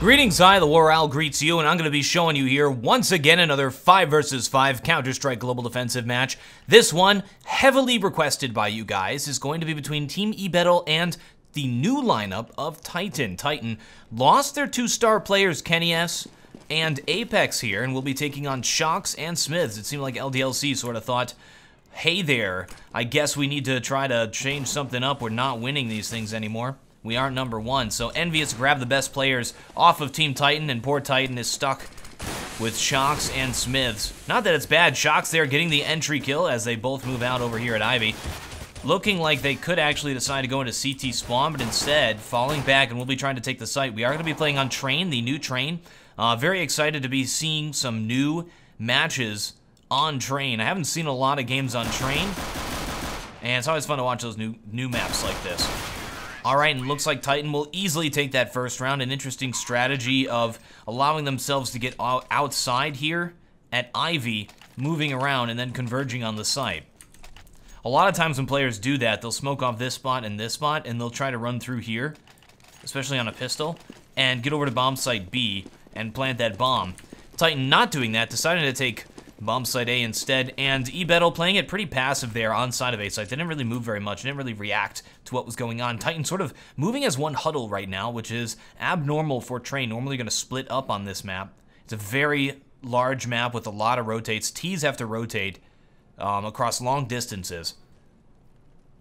Greetings, TheWarOwl greets you, and I'm going to be showing you here once again another 5 vs 5 Counter-Strike Global Defensive match. This one, heavily requested by you guys, is going to be between Team eBettle and the new lineup of Titan. Titan lost their 2-star players, Kenny S and Apex here, and will be taking on Shocks and Smiths. It seemed like LDLC sort of thought, hey there, I guess we need to try to change something up. We're not winning these things anymore. We aren't number one. So Envious grabbed the best players off of Team Titan, and poor Titan is stuck with Shocks and Smiths. Not that it's bad. Shocks there getting the entry kill as they both move out over here at Ivy. Looking like they could actually decide to go into CT spawn, but instead falling back, and we'll be trying to take the site. We are going to be playing on Train, the new Train. Very excited to be seeing some new matches on Train. I haven't seen a lot of games on Train, and it's always fun to watch those new maps like this. Alright, and looks like Titan will easily take that first round. An interesting strategy of allowing themselves to get outside here at Ivy, moving around, and then converging on the site. A lot of times when players do that, they'll smoke off this spot, and they'll try to run through here, especially on a pistol, and get over to bomb site B and plant that bomb. Titan not doing that, decided to take bomb site A instead, and eBettle playing it pretty passive there on side of A site. They didn't really move very much, didn't really react to what was going on. Titan sort of moving as one huddle right now, which is abnormal for Train. Normally going to split up on this map. It's a very large map with a lot of rotates. T's have to rotate across long distances.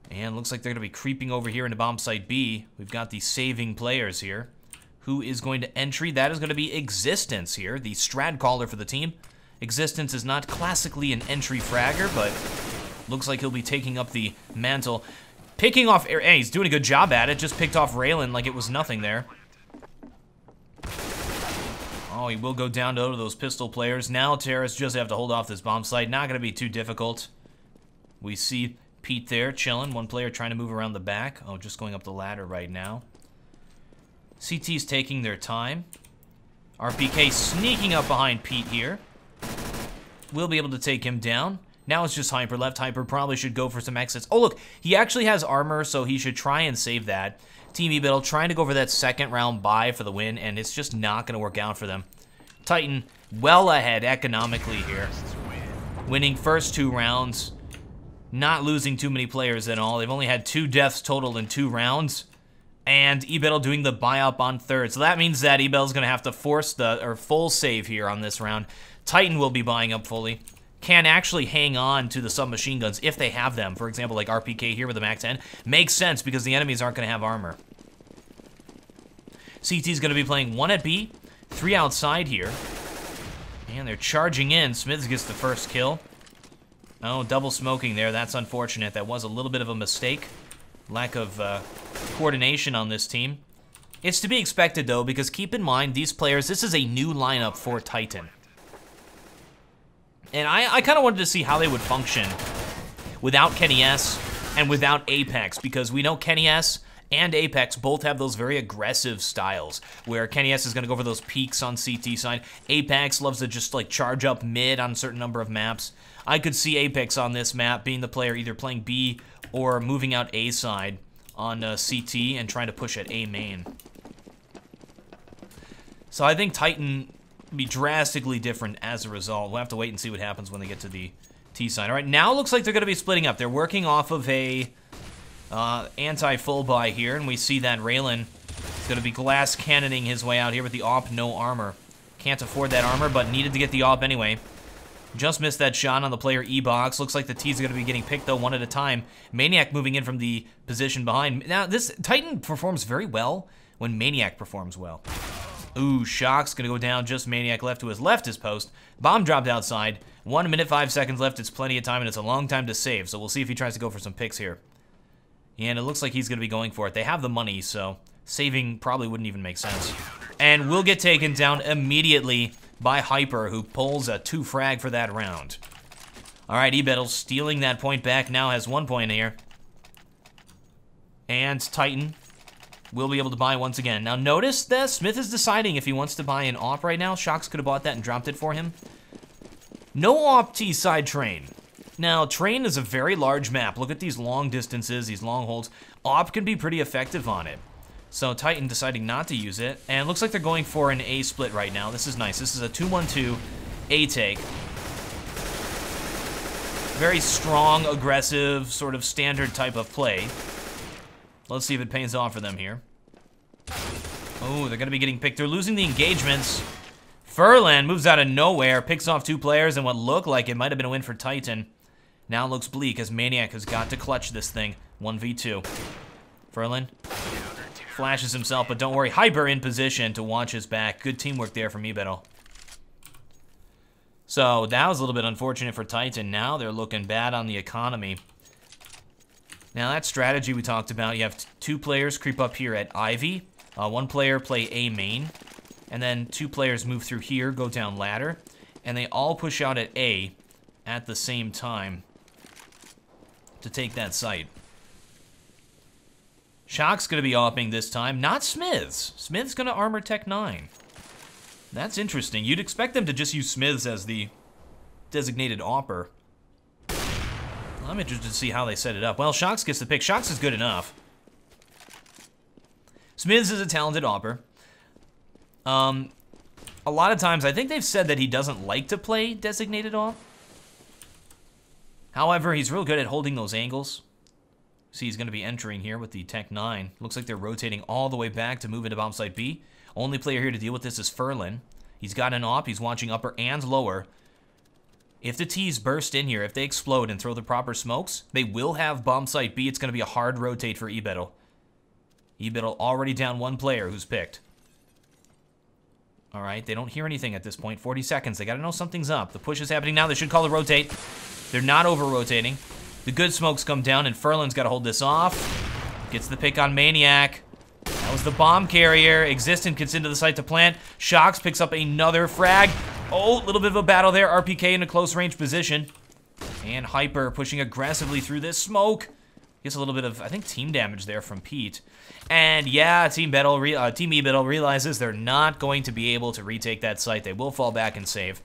And looks like they're going to be creeping over here into bomb site B. We've got the saving players here. Who is going to entry? That is going to be Existence here, the strat caller for the team. Existence is not classically an entry fragger, but looks like he'll be taking up the mantle. Picking off, hey, he's doing a good job at it, just picked off Raylan like it was nothing there. Oh, he will go down to those pistol players. Now terrorists just have to hold off this bomb site. Not going to be too difficult. We see Pete there chilling. One player trying to move around the back. Oh, just going up the ladder right now. CT's taking their time. RPK sneaking up behind Pete here. We'll be able to take him down. Now it's just Hyper left. Hyper probably should go for some exits. Oh, look, he actually has armor, so he should try and save that. Team eBettle trying to go for that second round buy for the win, and it's just not going to work out for them. Titan well ahead economically here. Winning first 2 rounds. Not losing too many players at all. They've only had 2 deaths total in 2 rounds. And eBettle doing the buy up on third. So that means that eBettle's going to have to force the full save here on this round. Titan will be buying up fully. Can actually hang on to the submachine guns if they have them. For example, like RPK here with the Mac 10. Makes sense because the enemies aren't going to have armor. CT's going to be playing 1 at B, 3 outside here. And they're charging in. Smiths gets the first kill. Oh, double smoking there. That's unfortunate. That was a little bit of a mistake. Lack of coordination on this team. It's to be expected, though, because keep in mind, these players, this is a new lineup for Titan. And I kind of wanted to see how they would function without Kenny S and without Apex, because we know Kenny S and Apex both have those very aggressive styles, where Kenny S is going to go for those peaks on CT side. Apex loves to just like charge up mid on a certain number of maps. I could see Apex on this map being the player either playing B or moving out A side on CT and trying to push at A main. So I think Titan be drastically different as a result. We'll have to wait and see what happens when they get to the T side. All right, now it looks like they're going to be splitting up. They're working off of a anti-full buy here, and we see that Raylan is going to be glass cannoning his way out here with the AWP, no armor. Can't afford that armor, but needed to get the AWP anyway. Just missed that shot on the player E-Box. Looks like the T's are going to be getting picked, though, one at a time. Maniac moving in from the position behind. Now, this Titan performs very well when Maniac performs well. Ooh, Shock's going to go down. Just Maniac left to his post. Bomb dropped outside. 1 minute, 5 seconds left. It's plenty of time, and it's a long time to save. So we'll see if he tries to go for some picks here. And it looks like he's going to be going for it. They have the money, so saving probably wouldn't even make sense. And we'll get taken down immediately by Hyper, who pulls a 2 frag for that round. All right, eBettle stealing that point back. Now has 1 point here. And Titan will be able to buy once again. Now notice that Smith is deciding if he wants to buy an AWP right now. Shocks could have bought that and dropped it for him. No AWP T side Train. Now, Train is a very large map. Look at these long distances, these long holds. AWP can be pretty effective on it. So Titan deciding not to use it. And it looks like they're going for an A split right now. This is nice. This is a 2-1-2 A take. Very strong, aggressive, sort of standard type of play. Let's see if it pays off for them here. Oh, they're going to be getting picked. They're losing the engagements. Furlan moves out of nowhere, picks off 2 players, and what looked like it might have been a win for Titan. Now looks bleak as Maniac has got to clutch this thing. 1v2. Furlan flashes himself, but don't worry. Hyper in position to watch his back. Good teamwork there from eBettle. So that was a little bit unfortunate for Titan. Now they're looking bad on the economy. Now that strategy we talked about, you have 2 players creep up here at Ivy. 1 player play A main. And then 2 players move through here, go down ladder. And they all push out at A at the same time to take that site. Shock's going to be opping this time, not Smiths. Smith's going to armor Tech 9. That's interesting. You'd expect them to just use Smiths as the designated opper. I'm interested to see how they set it up. Well, Shox gets the pick. Shox is good enough. Smiths is a talented opper. A lot of times, I think they've said that he doesn't like to play designated op. However, he's real good at holding those angles. See, he's going to be entering here with the Tech 9. Looks like they're rotating all the way back to move into bomb site B. Only player here to deal with this is Furlan. He's got an op. He's watching upper and lower. If the T's burst in here, if they explode and throw the proper smokes, they will have bomb site B. It's going to be a hard rotate for eBettle. eBettle already down 1 player who's picked. All right, they don't hear anything at this point. 40 seconds. They got to know something's up. The push is happening now. They should call the rotate. They're not over-rotating. The good smokes come down, and Furlan's got to hold this off. Gets the pick on Maniac. That was the bomb carrier. Existent gets into the site to plant. Shox picks up another frag. Oh, a little bit of a battle there. RPK in a close range position. And Hyper pushing aggressively through this smoke. Gets a little bit of, I think, team damage there from Pete. And yeah, Team eBettle realizes they're not going to be able to retake that site. They will fall back and save.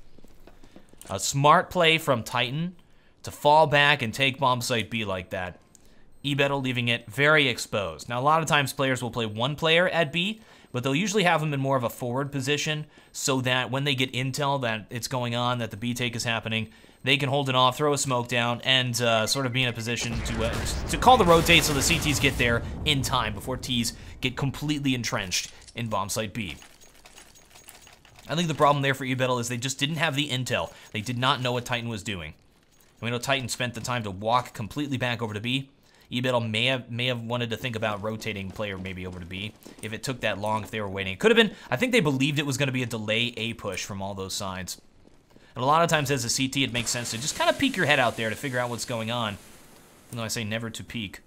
A smart play from Titan to fall back and take bomb site B like that. eBettle leaving it very exposed. Now, a lot of times players will play 1 player at B, but they'll usually have them in more of a forward position so that when they get intel that it's going on, that the B take is happening, they can hold it off, throw a smoke down, and sort of be in a position to call the rotate so the CTs get there in time before Ts get completely entrenched in bomb site B. I think the problem there for eBettle is they just didn't have the intel. They did not know what Titan was doing. And we know Titan spent the time to walk completely back over to B. eBettle may have wanted to think about rotating player maybe over to B if it took that long, if they were waiting. It could have been, I think they believed it was going to be a delay A push from all those sides. And a lot of times as a CT, it makes sense to just kind of peek your head out there to figure out what's going on. Even though I say never to peek.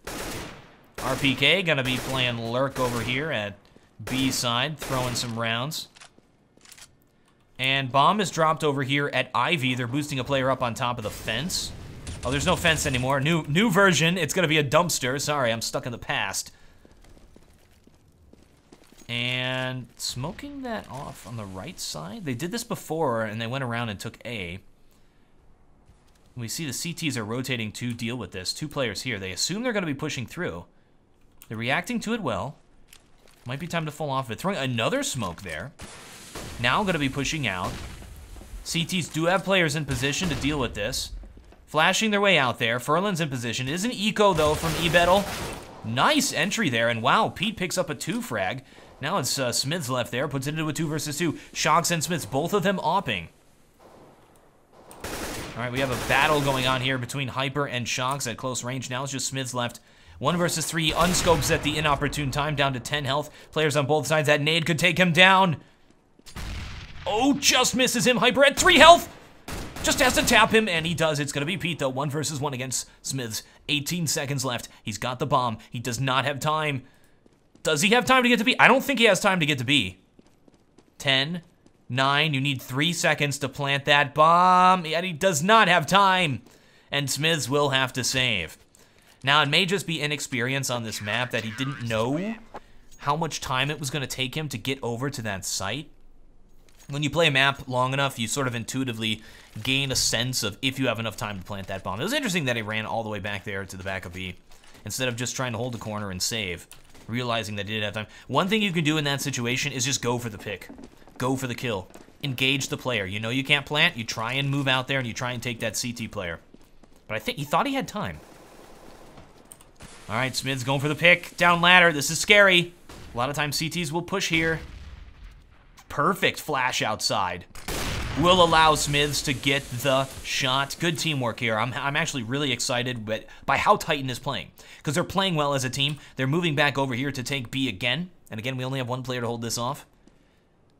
RPK going to be playing Lurk over here at B side, throwing some rounds. And Bomb is dropped over here at Ivy. They're boosting a player up on top of the fence. Oh, there's no fence anymore. New version. It's going to be a dumpster. Sorry, I'm stuck in the past. And smoking that off on the right side. They did this before, and they went around and took A. We see the CTs are rotating to deal with this. 2 players here. They assume they're going to be pushing through. They're reacting to it well. Might be time to fall off it. Throwing another smoke there. Now going to be pushing out. CTs do have players in position to deal with this. Flashing their way out there. Furlan's in position. It is an eco, though, from eBettle. Nice entry there. And wow, Pete picks up a 2 frag. Now it's Smiths left there. Puts it into a 2 versus 2. Shox and Smiths, both of them opping. All right, we have a battle going on here between Hyper and Shox at close range. Now it's just Smiths left. 1 versus 3. Unscopes at the inopportune time. Down to 10 health. Players on both sides. That nade could take him down. Oh, just misses him. Hyper at 3 health. Just has to tap him, and he does. It's going to be Pete, though. 1 versus 1 against Smiths. 18 seconds left. He's got the bomb. He does not have time. Does he have time to get to B? I don't think he has time to get to B. 10, 9. You need 3 seconds to plant that bomb. Yet he does not have time. And Smiths will have to save. Now, it may just be inexperience on this map that he didn't know how much time it was going to take him to get over to that site. When you play a map long enough, you sort of intuitively gain a sense of if you have enough time to plant that bomb. It was interesting that he ran all the way back there to the back of B instead of just trying to hold the corner and save. realizing that he didn't have time. One thing you can do in that situation is just go for the pick. Go for the kill. Engage the player. You know you can't plant, you try and move out there and you try and take that CT player. But I think he thought he had time. All right, Smith's going for the pick. Down ladder, this is scary. A lot of times CTs will push here. Perfect flash outside. Will allow Smiths to get the shot. Good teamwork here. I'm actually really excited by how Titan is playing. Because they're playing well as a team. They're moving back over here to take B again. And again, we only have one player to hold this off.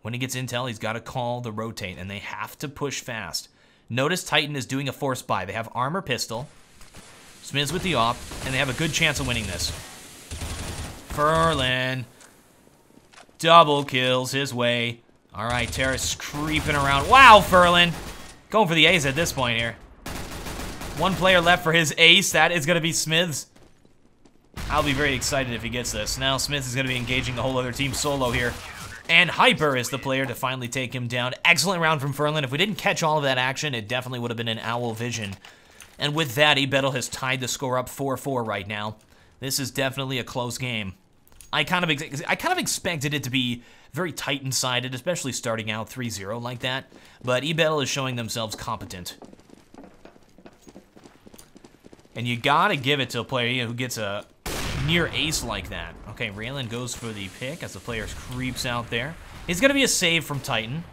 When he gets intel, he's got to call the rotate. And they have to push fast. Notice Titan is doing a force buy. They have armor pistol. Smiths with the op. And they have a good chance of winning this. Ferlin. Double kills his way. All right, Terrace creeping around. Wow, Ferlin. Going for the ace at this point here. One player left for his ace. That is going to be Smiths. I'll be very excited if he gets this. Now Smiths is going to be engaging the whole other team solo here. And Hyper is the player to finally take him down. Excellent round from Ferlin. If we didn't catch all of that action, it definitely would have been an owl vision. And with that, eBettle has tied the score up 4-4 right now. This is definitely a close game. I kind of expected it to be very Titan-sided, especially starting out 3-0 like that. But eBettle is showing themselves competent. And you gotta give it to a player who gets a near ace like that. Okay, Raylan goes for the pick as the player creeps out there. It's gonna be a save from Titan.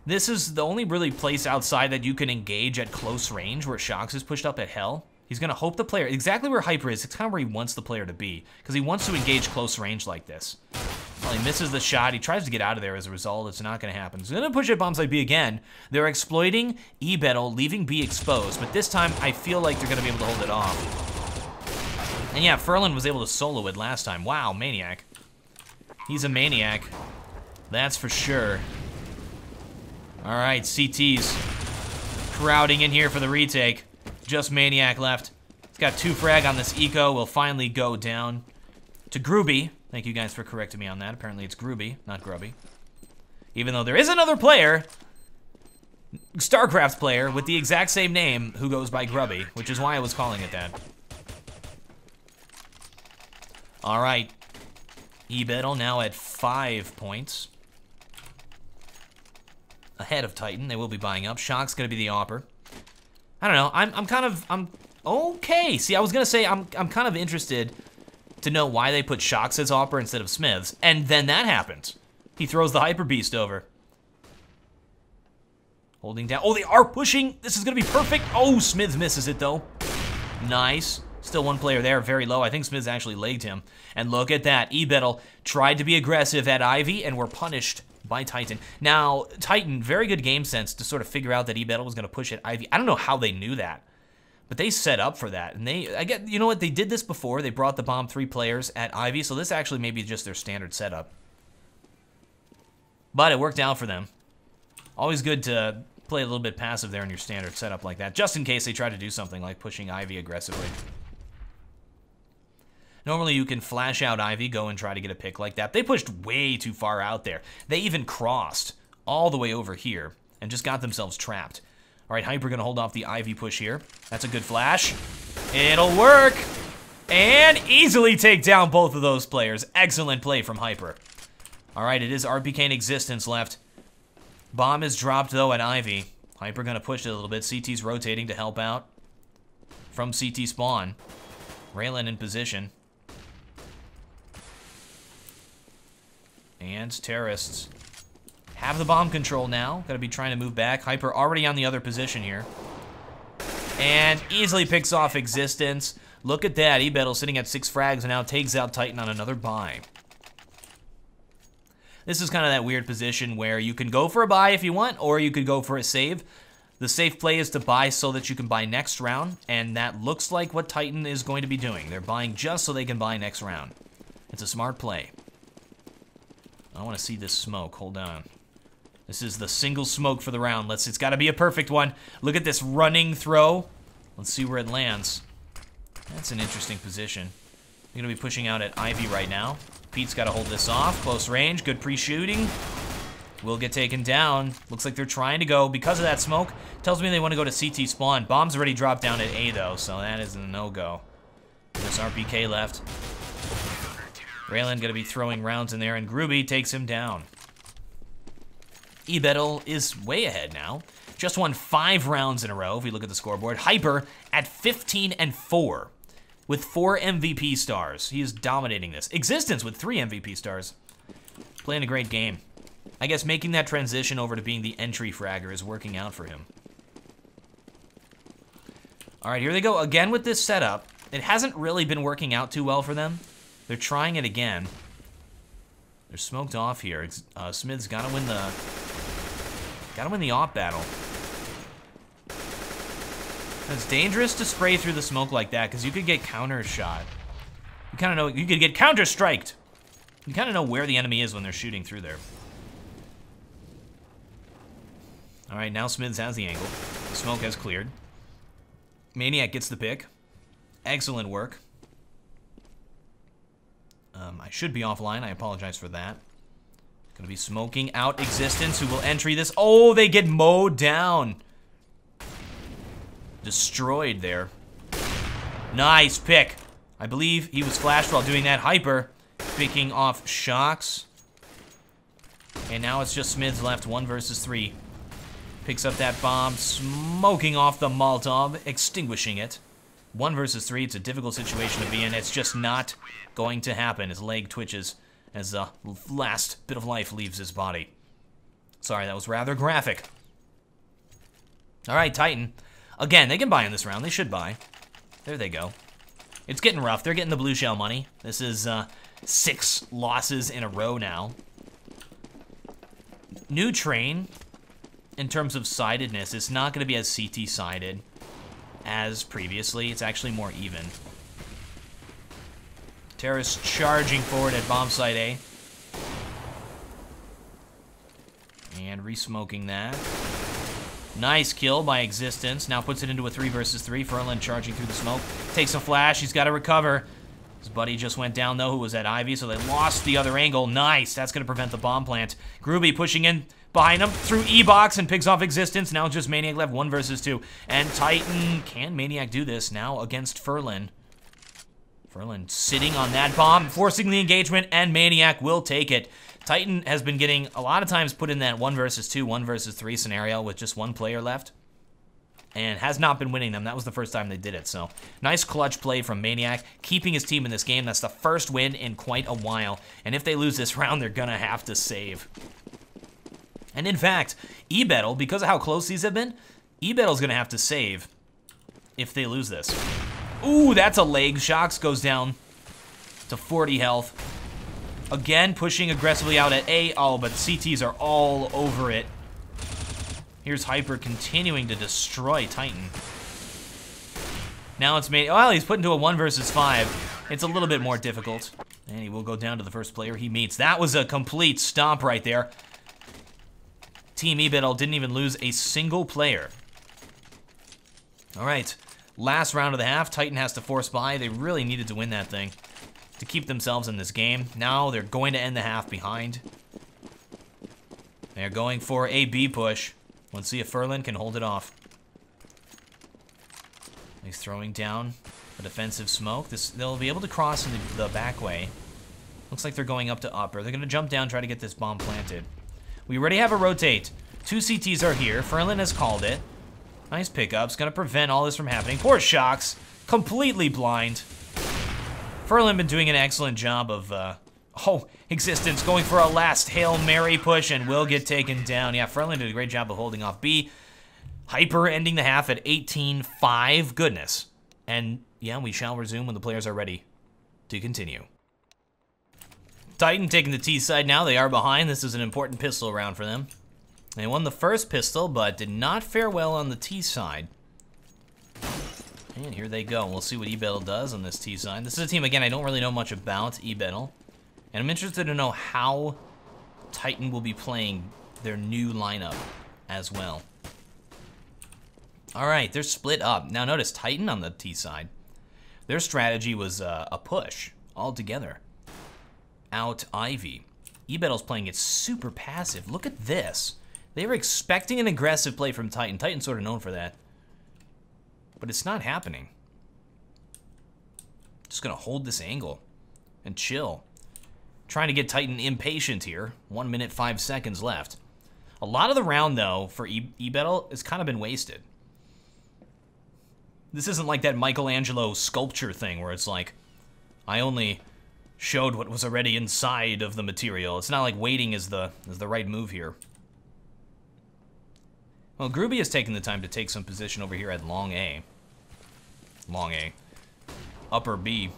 This is the only really place outside that you can engage at close range where Shox is pushed up at hell. He's gonna hope the player, exactly where Hyper is, it's kind of where he wants the player to be, because he wants to engage close range like this. Well, he misses the shot, he tries to get out of there as a result, it's not gonna happen. He's gonna push it bomb site B again. They're exploiting eBettle, leaving B exposed, but this time I feel like they're gonna be able to hold it off. And yeah, Ferlin was able to solo it last time. Wow, Maniac. He's a maniac, that's for sure. All right, CT's crowding in here for the retake. Just Maniac left. He's got 2 frag on this eco. Will finally go down to Grooby. Thank you guys for correcting me on that. Apparently it's Grooby, not Grubby. Even though there is another player, StarCraft player, with the exact same name who goes by Grubby, which is why I was calling it that. All right. eBettle now at 5 points. Ahead of Titan. They will be buying up. Shock's gonna be the opper. I don't know. I'm okay. See, I was gonna say I'm kind of interested to know why they put Shox as opper instead of Smiths, and then that happens. He throws the Hyper Beast over. Holding down. Oh, they are pushing. This is gonna be perfect. Oh, Smiths misses it though. Nice. Still one player there, very low. I think Smiths actually legged him. And look at that. eBettle tried to be aggressive at Ivy and were punished by Titan. Now, Titan, very good game sense to sort of figure out that eBettle was going to push at Ivy. I don't know how they knew that, but they set up for that. And you know what? They did this before. They brought the bomb 3 players at Ivy, so this actually may be just their standard setup. But it worked out for them. Always good to play a little bit passive there in your standard setup like that, just in case they try to do something like pushing Ivy aggressively. Normally you can flash out Ivy, go and try to get a pick like that. They pushed way too far out there. They even crossed all the way over here and just got themselves trapped. All right, Hyper gonna hold off the Ivy push here. That's a good flash. It'll work. And easily take down both of those players. Excellent play from Hyper. All right, it is RPK in existence left. Bomb is dropped though at Ivy. Hyper gonna push it a little bit. CT's rotating to help out from CT spawn. Raylan in position. And terrorists have the bomb control now. Gotta be trying to move back. Hyper already on the other position here. And easily picks off existence. Look at that. eBettle sitting at 6 frags and now takes out Titan on another buy. This is kind of that weird position where you can go for a buy if you want, or you could go for a save. The safe play is to buy so that you can buy next round, and that looks like what Titan is going to be doing. They're buying just so they can buy next round. It's a smart play. I want to see this smoke. Hold on. This is the single smoke for the round. It's got to be a perfect one. Look at this running throw. Let's see where it lands. That's an interesting position. They're going to be pushing out at Ivy right now. Pete's got to hold this off. Close range. Good pre-shooting. Will get taken down. Looks like they're trying to go because of that smoke. Tells me they want to go to CT spawn. Bomb's already dropped down at A though, so that is a no-go. The First RPK left. Raylan gonna be throwing rounds in there, and Gruby takes him down. eBettle is way ahead now. Just won 5 rounds in a row, if we look at the scoreboard. Hyper at 15-4 with 4 MVP stars. He is dominating this. Existence with 3 MVP stars. Playing a great game. I guess making that transition over to being the entry fragger is working out for him. All right, here they go again with this setup. It hasn't really been working out too well for them. They're trying it again. They're smoked off here. Smith's gotta win the op battle. It's dangerous to spray through the smoke like that because you could get counter shot. You kind of know you could get counter striked. You kind of know where the enemy is when they're shooting through there. All right, now Smiths has the angle. The smoke has cleared. Maniac gets the pick. Excellent work. I should be offline. I apologize for that. Gonna be smoking out Existence, who will entry this. Oh, they get mowed down. Destroyed there. Nice pick. I believe he was flashed while doing that. Hyper picking off Shocks. And now it's just Smiths left, 1 versus 3. Picks up that bomb, smoking off the Molotov, extinguishing it. 1 versus 3, it's a difficult situation to be in. It's just not going to happen. His leg twitches as the last bit of life leaves his body. Sorry, that was rather graphic. All right, Titan. Again, they can buy in this round. They should buy. There they go. It's getting rough. They're getting the blue shell money. This is 6 losses in a row now. New train, in terms of sidedness, is not going to be as CT-sided as previously. It's actually more even. Terrorists charging forward at bomb site A. And re-smoking that. Nice kill by Existence. Now puts it into a 3 versus 3. Ferlin charging through the smoke. Takes a flash. He's got to recover. His buddy just went down, though, who was at Ivy, so they lost the other angle. Nice. That's going to prevent the bomb plant. Gruby pushing in behind him through E-Box and picks off Existence. Now just Maniac left, 1 versus 2. And Titan, can Maniac do this now against Ferlin? Ferlin sitting on that bomb, forcing the engagement, and Maniac will take it. Titan has been getting a lot of times put in that 1 versus 2, 1 versus 3 scenario with just 1 player left, and has not been winning them. That was the first time they did it, so nice clutch play from Maniac, keeping his team in this game. That's the first win in quite a while, and if they lose this round, they're gonna have to save. And in fact, eBettle, because of how close these have been, eBettle's gonna have to save if they lose this. Ooh, that's a leg. Shocks goes down to 40 health. Again, pushing aggressively out at A. Oh, but CTs are all over it. Here's Hyper continuing to destroy Titan. Now it's made, well, he's put into a 1 versus 5. It's a little bit more difficult. And he will go down to the first player he meets. That was a complete stomp right there. Team eBettle didn't even lose a single player. All right, last round of the half. Titan has to force by. They really needed to win that thing to keep themselves in this game. Now they're going to end the half behind. They're going for a B push. Let's see if Ferlin can hold it off. He's throwing down a defensive smoke. They'll be able to cross in the back way. Looks like they're going up to upper. They're going to jump down, try to get this bomb planted. We already have a rotate. 2 CTs are here. Ferlin has called it. Nice pickups. Going to prevent all this from happening. Poor Shocks. Completely blind. Ferlin been doing an excellent job of, Existence going for a last Hail Mary push and will get taken down. Yeah, Ferlin did a great job of holding off B. Hyper ending the half at 18-5. Goodness. And, yeah, we shall resume when the players are ready to continue. Titan taking the T side now. They are behind. This is an important pistol round for them. They won the first pistol, but did not fare well on the T side. And here they go. We'll see what eBettle does on this T side. This is a team, again, I don't really know much about eBettle. And I'm interested to know how Titan will be playing their new lineup as well. All right, they're split up. Now notice Titan on the T side. Their strategy was a push altogether. Out Ivy. eBettle's playing it super passive. Look at this. They were expecting an aggressive play from Titan. Titan's sort of known for that. But it's not happening. Just gonna hold this angle and chill. Trying to get Titan impatient here. 1 minute, 5 seconds left. A lot of the round, though, for eBettle has kind of been wasted. This isn't like that Michelangelo sculpture thing where it's like, I only showed what was already inside of the material. It's not like waiting is the right move here. Well, Gruby has taken the time to take some position over here at long A. Long A. Upper B.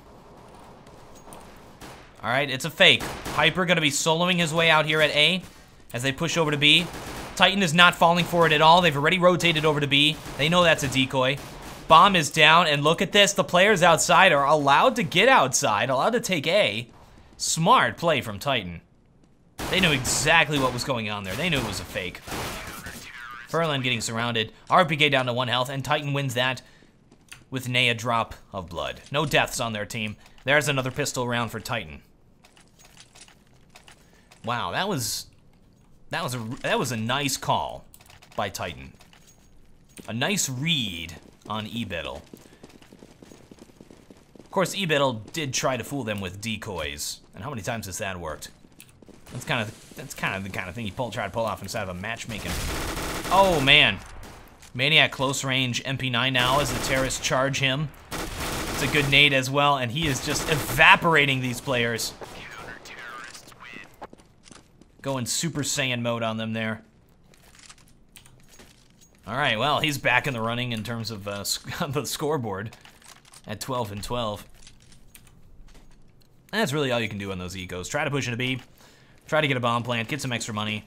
All right, it's a fake. Hyper gonna be soloing his way out here at A as they push over to B. Titan is not falling for it at all. They've already rotated over to B. They know that's a decoy. Bomb is down, and look at this. The players outside are allowed to get outside, allowed to take A. Smart play from Titan. They knew exactly what was going on there. They knew it was a fake. Furlan getting surrounded. RPK down to 1 health, and Titan wins that with a drop of blood. No deaths on their team. There's another pistol round for Titan. Wow, that was a nice call by Titan. A nice read on eBettle. Of course, eBettle did try to fool them with decoys, and how many times has that worked? That's kind of the kind of thing you try to pull off inside of a matchmaking. Oh man, Maniac close range MP9 now as the terrorists charge him. It's a good nade as well, and he is just evaporating these players. Going Super Saiyan mode on them there. All right, well, he's back in the running in terms of the scoreboard at 12 and 12. That's really all you can do on those ecos. Try to push into B, try to get a bomb plant, get some extra money.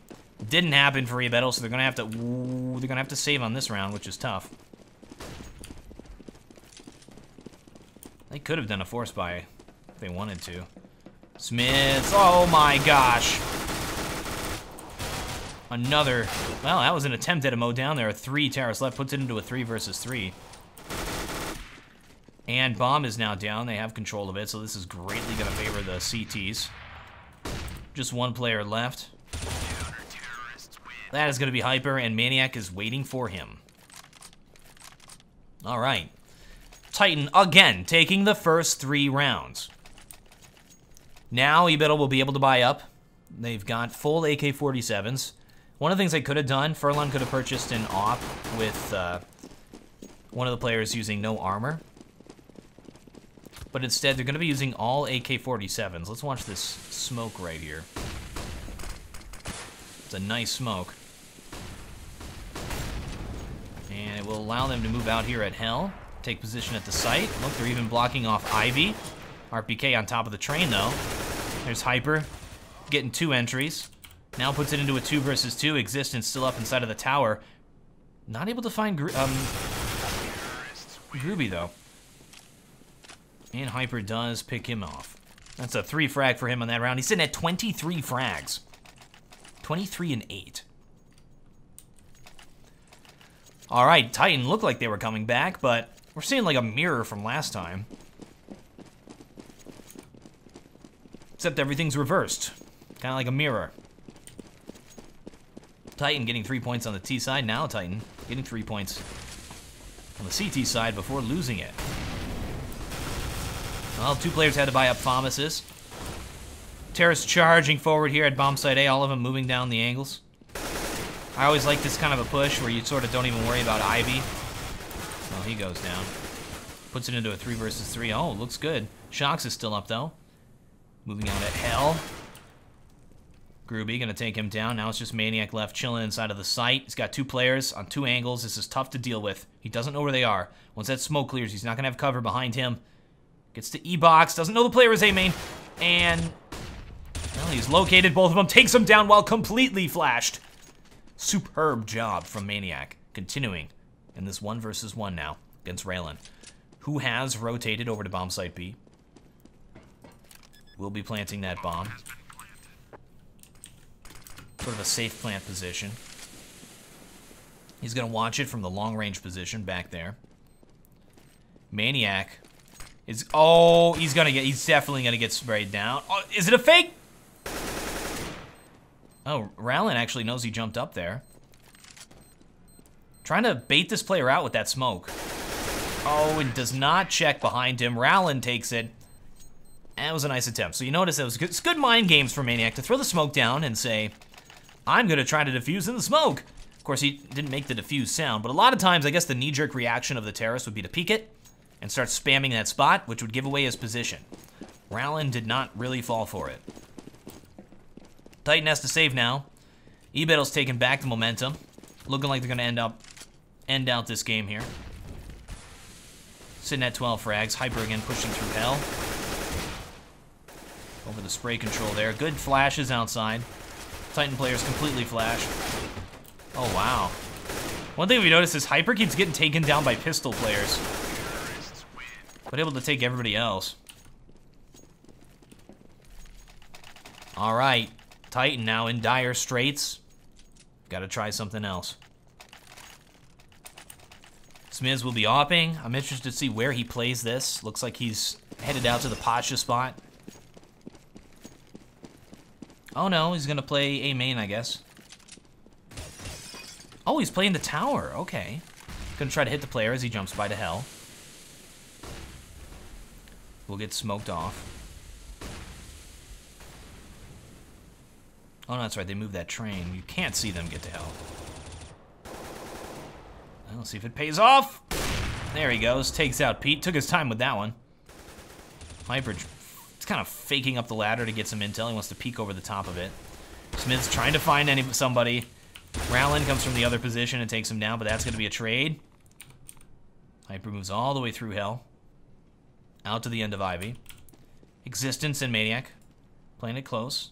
Didn't happen for eBettle, so they're gonna have to save on this round, which is tough. They could have done a force buy if they wanted to. Smiths, oh my gosh. Another, well, that was an attempt at a mow down. There are 3 terrorists left, puts it into a 3 versus 3. And bomb is now down. They have control of it, so this is greatly gonna favor the CTs. Just 1 player left. That is gonna be Hyper, and Maniac is waiting for him. All right. Titan, again, taking the first 3 rounds. Now eBettle will be able to buy up. They've got full AK-47s. One of the things they could have done, Furlan could have purchased an AWP with one of the players using no armor. But instead, they're going to be using all AK-47s. Let's watch this smoke right here. It's a nice smoke. And it will allow them to move out here at Hell. Take position at the site. Look, they're even blocking off Ivy. RPK on top of the train, though. There's Hyper getting 2 entries. Now puts it into a 2 versus 2. Existence still up inside of the tower. Not able to find Gruby, though. And Hyper does pick him off. That's a 3 frag for him on that round. He's sitting at 23 frags. 23 and 8. All right, Titan looked like they were coming back, but we're seeing like a mirror from last time. Except everything's reversed. Kind of like a mirror. Titan getting 3 points on the T side. Now Titan getting 3 points on the CT side before losing it. Well, 2 players had to buy up Pharmacists. Terrorists charging forward here at bomb site A, all of them moving down the angles. I always like this kind of a push where you sort of don't even worry about Ivy. Well, he goes down. Puts it into a 3 versus 3. Oh, looks good. Shocks is still up, though. Moving out at Hell. Gruby gonna take him down. Now it's just Maniac left chilling inside of the site. He's got 2 players on 2 angles. This is tough to deal with. He doesn't know where they are. Once that smoke clears, he's not gonna have cover behind him. Gets to E-box. Doesn't know the player is A-main. And, well, he's located both of them. Takes them down while completely flashed. Superb job from Maniac. Continuing in this 1 versus 1 now against Raylan, who has rotated over to bomb site B. Will be planting that bomb. Sort of a safe plant position. He's gonna watch it from the long range position back there. Maniac is, oh, he's definitely gonna get sprayed down. Oh, is it a fake? Oh, Raylan actually knows he jumped up there. Trying to bait this player out with that smoke. Oh, and does not check behind him. Raylan takes it. That was a nice attempt. So you notice it was good, it's good mind games for Maniac to throw the smoke down and say, I'm going to try to defuse in the smoke. Of course, he didn't make the defuse sound, but a lot of times, I guess the knee-jerk reaction of the terrorist would be to peek it and start spamming that spot, which would give away his position. Rowland did not really fall for it. Titan has to save now. eBettle's taking back the momentum. Looking like they're going to end out this game here. Sitting at 12 frags. Hyper again pushing through hell. Over the spray control there. Good flashes outside. Titan players completely flashed. Oh, wow. One thing we noticed is Hyper keeps getting taken down by pistol players, but able to take everybody else. All right. Titan now in dire straits. Got to try something else. Smiths will be opping. I'm interested to see where he plays this. Looks like he's headed out to the Pasha spot. Oh no, he's gonna play A main, I guess. Oh, he's playing the tower. Okay. Gonna try to hit the player as he jumps by to hell. We'll get smoked off. Oh no, that's right, they moved that train. You can't see them get to hell. Well, let's see if it pays off. There he goes, takes out Pete. Took his time with that one. Hyper, it's kind of faking up the ladder to get some intel. He wants to peek over the top of it. Smith's trying to find somebody. Rowland comes from the other position and takes him down, but that's going to be a trade. Hyper moves all the way through hell. Out to the end of Ivy. Existence and Maniac. Playing it close.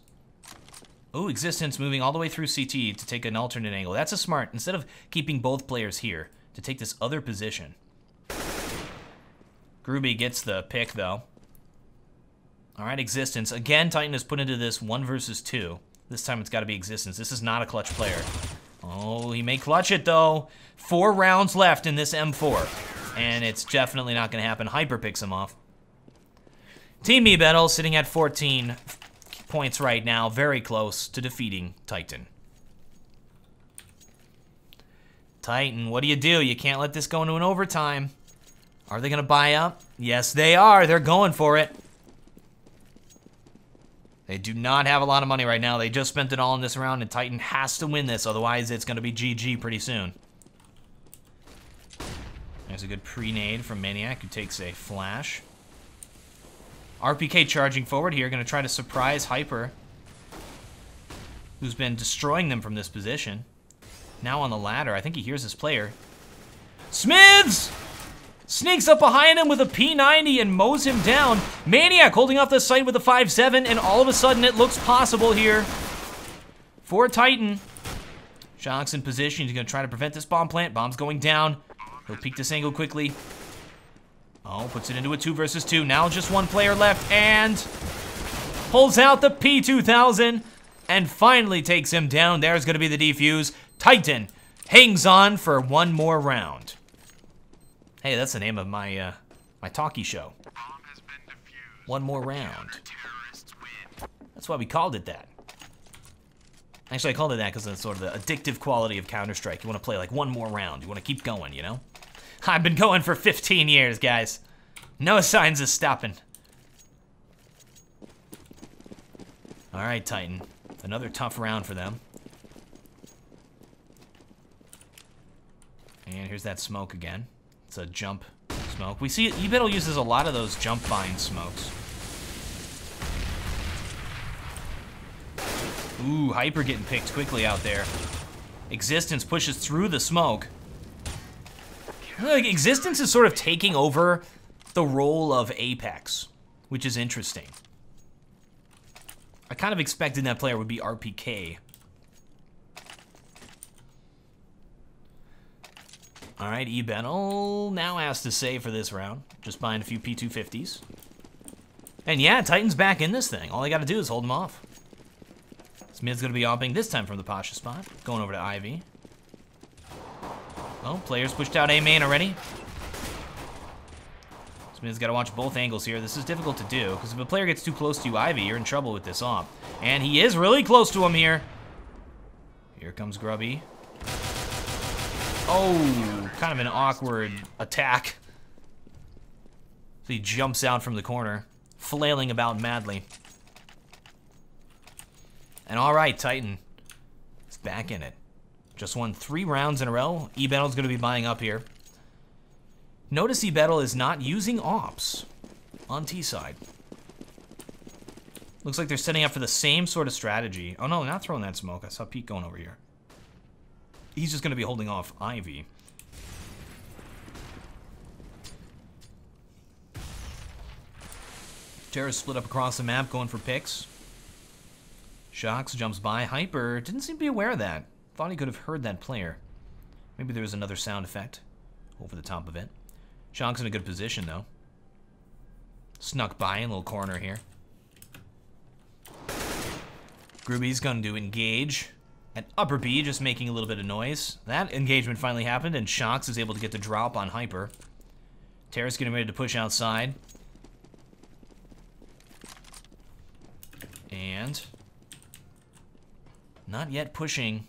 Ooh, Existence moving all the way through CT to take an alternate angle. That's a smart, instead of keeping both players here, to take this other position. Groovy gets the pick, though. All right, Existence. Again, Titan is put into this 1 versus 2. This time it's got to be Existence. This is not a clutch player. Oh, he may clutch it, though. 4 rounds left in this M4. And it's definitely not going to happen. Hyper picks him off. Team eBettle sitting at 14 points right now. Very close to defeating Titan. Titan, what do? You can't let this go into an overtime. Are they going to buy up? Yes, they are. They're going for it. They do not have a lot of money right now. They just spent it all in this round, and Titan has to win this. Otherwise, it's going to be GG pretty soon. There's a good pre-nade from Maniac, who takes a flash. RPK charging forward here, going to try to surprise Hyper, who's been destroying them from this position. Now on the ladder, I think he hears his player. Smiths! Sneaks up behind him with a P90 and mows him down. Maniac holding off the site with a 5-7, and all of a sudden it looks possible here for Titan. Shock's in position. He's going to try to prevent this bomb plant. Bomb's going down. He'll peek this angle quickly. Oh, puts it into a 2 versus 2. Now just 1 player left, and pulls out the P2000 and finally takes him down. There's going to be the defuse. Titan hangs on for 1 more round. Hey, that's the name of my my talkie show. 1 more round. That's why we called it that. Actually, I called it that because of sort of the addictive quality of Counter-Strike. You want to play like 1 more round. You want to keep going, you know? I've been going for 15 years, guys. No signs of stopping. All right, Titan. Another tough round for them. And here's that smoke again. It's a jump smoke. We see eBettle uses a lot of those jump bind smokes. Ooh, Hyper getting picked quickly out there. Existence pushes through the smoke. Like, Existence is sort of taking over the role of Apex, which is interesting. I kind of expected that player would be RPK. All right, eBettle now has to save for this round. Just buying a few P250s. And yeah, Titan's back in this thing. All they got to do is hold him off. Smith's going to be opping this time from the Pasha spot. Going over to Ivy. Oh, players pushed out A main already. Smith's got to watch both angles here. This is difficult to do, because if a player gets too close to you, Ivy, you're in trouble with this op. And he is really close to him here. Here comes Grubby. Oh, kind of an awkward attack. So he jumps out from the corner. flailing about madly. And all right, Titan is back in it. Just won 3 rounds in a row. eBettle's going to be buying up here. Notice eBettle is not using ops on T side. Looks like they're setting up for the same sort of strategy. Oh no, they're not throwing that smoke. I saw Pete going over here. He's just going to be holding off Ivy. Terra's split up across the map, going for picks. Shocks jumps by. Hyper didn't seem to be aware of that. Thought he could have heard that player. Maybe there was another sound effect over the top of it. Shocks in a good position, though. Snuck by in a little corner here. Groovy's going to engage at upper B, just making a little bit of noise. That engagement finally happened, and Shocks is able to get the drop on Hyper. Terra's getting ready to push outside. And not yet pushing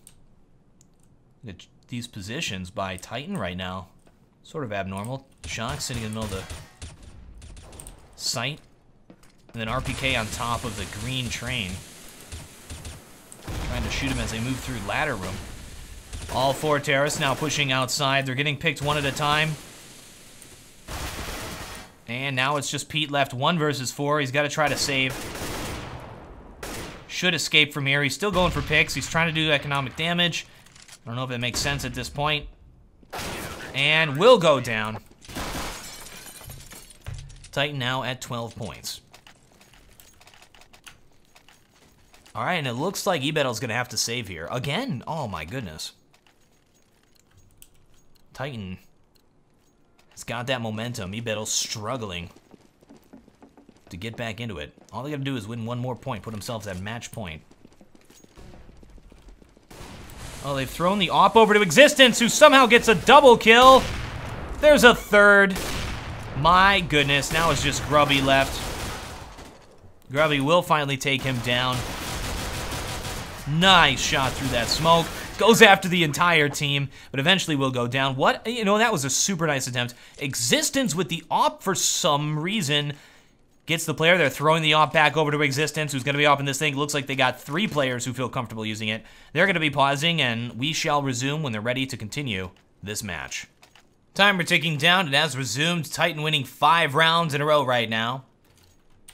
these positions by Titan right now. Sort of abnormal. Shocks sitting in the middle of the site. And then RPK on top of the green train. Trying to shoot him as they move through ladder room. All 4 terrorists now pushing outside. They're getting picked one at a time. And now it's just Pete left 1 versus 4. He's got to try to save. Should escape from here. He's still going for picks. He's trying to do economic damage. I don't know if it makes sense at this point. And will go down. Titan now at 12 points. All right, and it looks like eBettle's going to have to save here. Again, oh my goodness. Titan has got that momentum. eBettle's struggling to get back into it. All they got to do is win 1 more point, put themselves at match point. Oh, they've thrown the op over to Existence, who somehow gets a double kill. There's a 3rd. My goodness, now it's just Grubby left. Grubby will finally take him down. Nice shot through that smoke. Goes after the entire team, but eventually will go down. What? You know, that was a super nice attempt. Existence with the op for some reason gets the player. They're throwing the op back over to Existence, who's going to be off in this thing. Looks like they got 3 players who feel comfortable using it. They're going to be pausing, and we shall resume when they're ready to continue this match. Timer ticking down. It has resumed. Titan winning 5 rounds in a row right now.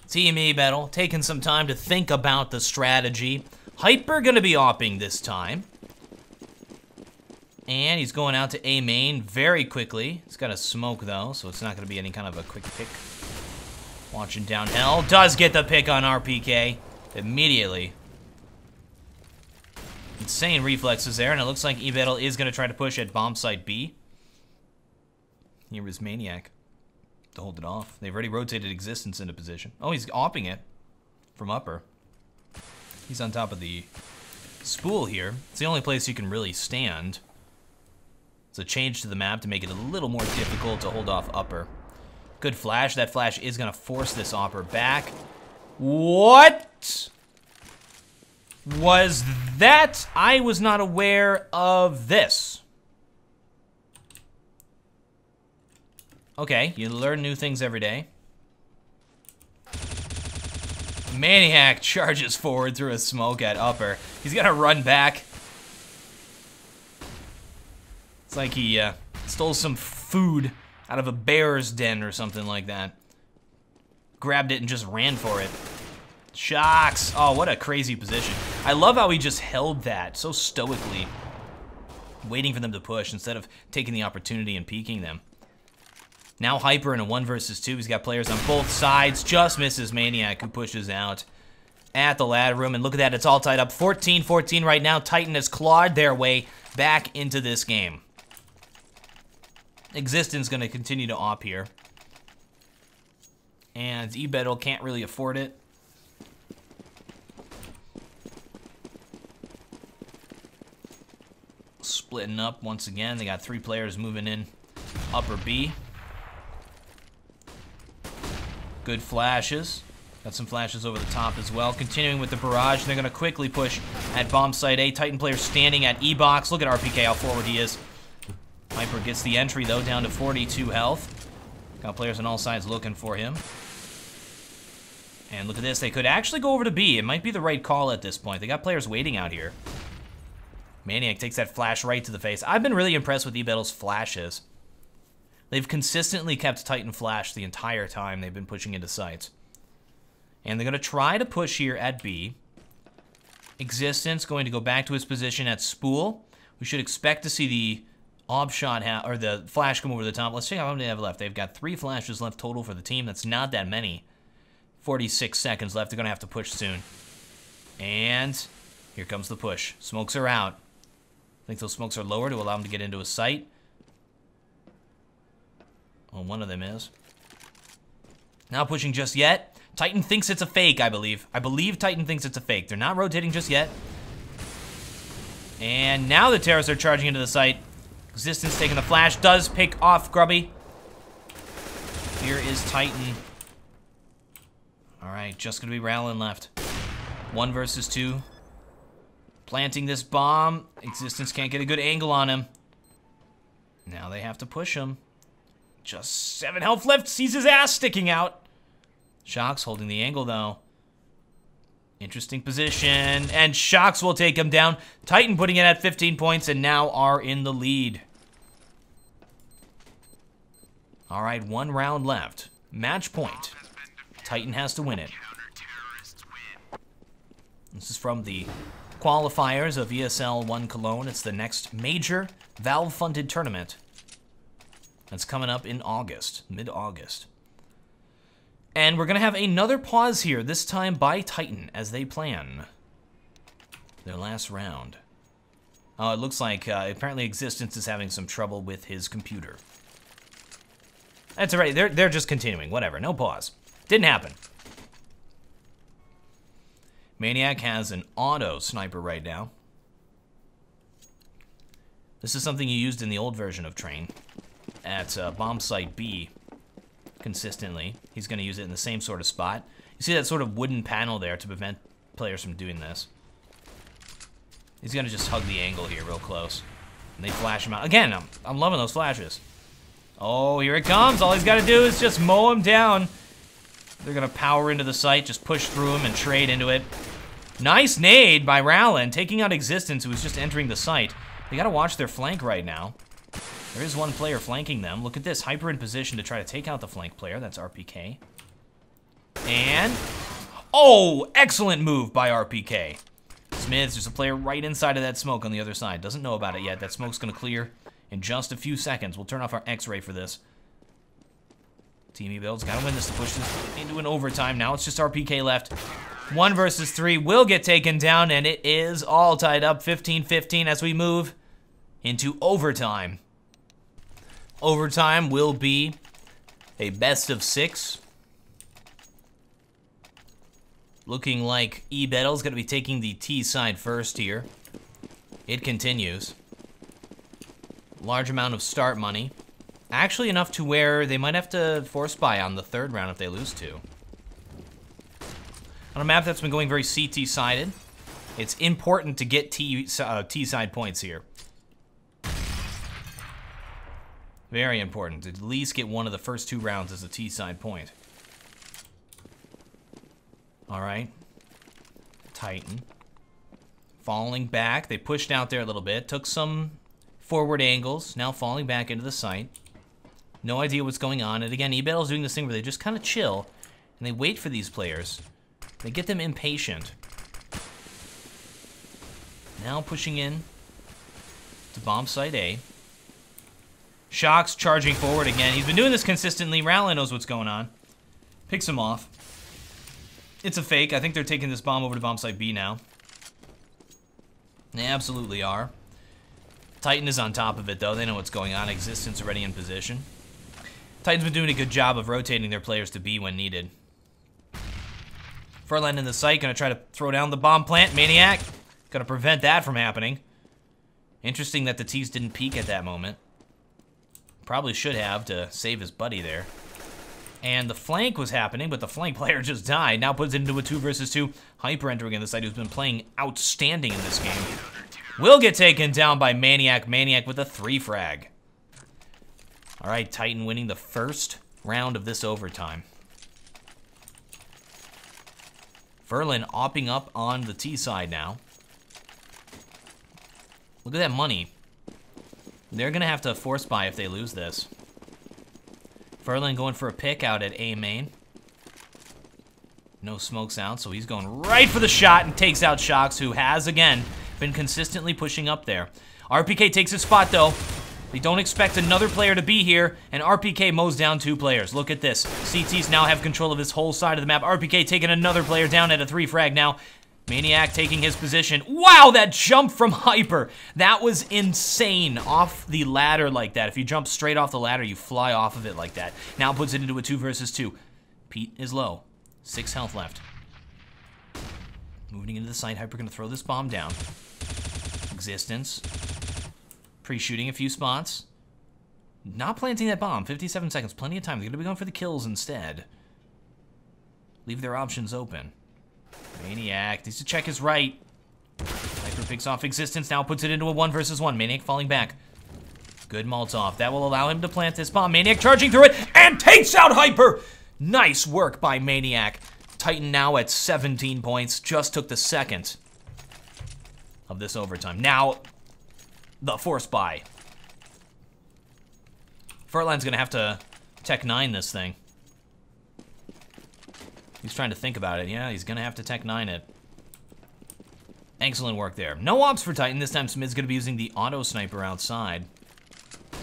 Team eBettle taking some time to think about the strategy. Hyper going to be opping this time. And he's going out to A main very quickly. He's got a smoke, though, so it's not going to be any kind of a quick pick. Watching down L. Does get the pick on RPK immediately. Insane reflexes there, and it looks like eBettle is going to try to push at bomb site B. Here is Maniac to hold it off. They've already rotated Existence into position. Oh, he's opping it from upper. He's on top of the spool here. It's the only place you can really stand. It's a change to the map to make it a little more difficult to hold off upper. Good flash. That flash is going to force this opper back. What was that? I was not aware of this. Okay, you learn new things every day. Maniac charges forward through a smoke at upper. He's gonna run back. It's like he stole some food out of a bear's den or something like that. Grabbed it and just ran for it. Shocks. Oh, what a crazy position. I love how he just held that so stoically, waiting for them to push instead of taking the opportunity and peeking them. Now Hyper in a 1 versus 2. He's got players on both sides. Just misses Maniac, who pushes out at the ladder room. And look at that, it's all tied up. 14-14 right now. Titan has clawed their way back into this game. Existence going to continue to op here. And eBettle can't really afford it. Splitting up once again. They got 3 players moving in upper B. Good flashes. Got some flashes over the top as well. Continuing with the barrage. They're going to quickly push at bomb site A. Titan player standing at E-box. Look at RPK, how forward he is. Hyper gets the entry, though, down to 42 health. Got players on all sides looking for him. And look at this. They could actually go over to B. It might be the right call at this point. They got players waiting out here. Maniac takes that flash right to the face. I've been really impressed with eBettle's flashes. They've consistently kept Titan flash the entire time they've been pushing into sites. And they're going to try to push here at B. Existence going to go back to his position at Spool. We should expect to see the shot or the flash come over the top. Let's check out how many they have left. They've got 3 flashes left total for the team. That's not that many. 46 seconds left. They're going to have to push soon. And here comes the push. Smokes are out. I think those smokes are lower to allow him to get into a sight. Well, one of them is. Not pushing just yet. Titan thinks it's a fake, I believe. I believe Titan thinks it's a fake. They're not rotating just yet. And now the terrorists are charging into the site. Existence taking the flash. Does pick off Grubby. Here is Titan. Alright, just gonna be Rowlin left. 1 versus 2. Planting this bomb. Existence can't get a good angle on him. Now they have to push him. Just 7 health left. Sees his ass sticking out. Shocks holding the angle, though. Interesting position. And Shocks will take him down. Titan putting it at 15 points and now are in the lead. All right, 1 round left. Match point. Titan has to win it. This is from the qualifiers of ESL One Cologne. It's the next major Valve-funded tournament. That's coming up in August, mid-August. And we're going to have another pause here, this time by Titan, as they plan their last round. Oh, it looks like apparently Existence is having some trouble with his computer. That's all right. They're just continuing. Whatever. No pause. Didn't happen. Maniac has an auto sniper right now. This is something you used in the old version of Train at bomb site B consistently. He's going to use it in the same sort of spot. You see that sort of wooden panel there to prevent players from doing this. He's going to just hug the angle here real close. And they flash him out. Again, I'm loving those flashes. Oh, here it comes. All he's got to do is just mow him down. They're going to power into the site, just push through him and trade into it. Nice nade by Rowlin, taking out Existence, who was just entering the site. They got to watch their flank right now. There is one player flanking them. Look at this, hyper in position to try to take out the flank player. That's RPK. And, oh, excellent move by RPK. Smiths, there's a player right inside of that smoke on the other side. Doesn't know about it yet. That smoke's going to clear in just a few seconds. We'll turn off our X-ray for this. Team eBettle's got to win this to push this into an overtime. Now it's just RPK left. 1 versus 3 will get taken down, and it is all tied up 15-15 as we move into overtime. Overtime will be a best of 6. Looking like eBettle's going to be taking the T side first here. It continues. Large amount of start money. Actually enough to where they might have to force buy on the 3rd round if they lose 2. On a map that's been going very CT-sided, it's important to get T-side points here. Very important. At least get one of the first 2 rounds as a T-side point. All right. Titan. Falling back. They pushed out there a little bit. Took some forward angles. Now falling back into the site. No idea what's going on. And again, eBettle's doing this thing where they just kind of chill. And they wait for these players. They get them impatient. Now pushing in to bomb site A. Shocks charging forward again. He's been doing this consistently. Rowlin knows what's going on. Picks him off. It's a fake. I think they're taking this bomb over to bomb site B now. They absolutely are. Titan is on top of it, though. They know what's going on. Existence already in position. Titan's been doing a good job of rotating their players to B when needed. Furland in the site, gonna try to throw down the bomb plant. Maniac, gonna prevent that from happening. Interesting that the T's didn't peek at that moment. Probably should have to save his buddy there. And the flank was happening, but the flank player just died. Now puts it into a 2 versus 2. Hyper entering in the site, who's been playing outstanding in this game. Will get taken down by Maniac. Maniac with a 3 frag. All right, Titan winning the first round of this overtime. Ferlin opping up on the T side now. Look at that money. They're going to have to force buy if they lose this. Ferlin going for a pick out at A main. No smokes out, so he's going right for the shot and takes out Shox, who has, again, been consistently pushing up there. RPK takes his spot, though. We don't expect another player to be here, and RPK mows down 2 players. Look at this. CTs now have control of this whole side of the map. RPK taking another player down at a 3 frag now. Maniac taking his position. Wow, that jump from Hyper. That was insane off the ladder like that. If you jump straight off the ladder, you fly off of it like that. Now puts it into a 2 versus 2. Pete is low. 6 health left. Moving into the site, Hyper gonna throw this bomb down. Existence. Pre-shooting a few spots. Not planting that bomb. 57 seconds, plenty of time. They're gonna be going for the kills instead. Leave their options open. Maniac needs to check his right. Hyper picks off Existence, now puts it into a 1 versus 1. Maniac falling back. Good Molotov. That will allow him to plant this bomb. Maniac charging through it and takes out Hyper! Nice work by Maniac. Titan now at 17 points. Just took the second of this overtime. Now, the force buy. Furtline's gonna have to Tech 9 this thing. He's trying to think about it. Yeah, he's gonna have to Tech 9 it. Excellent work there. No ops for Titan. This time Smid's gonna be using the auto sniper outside.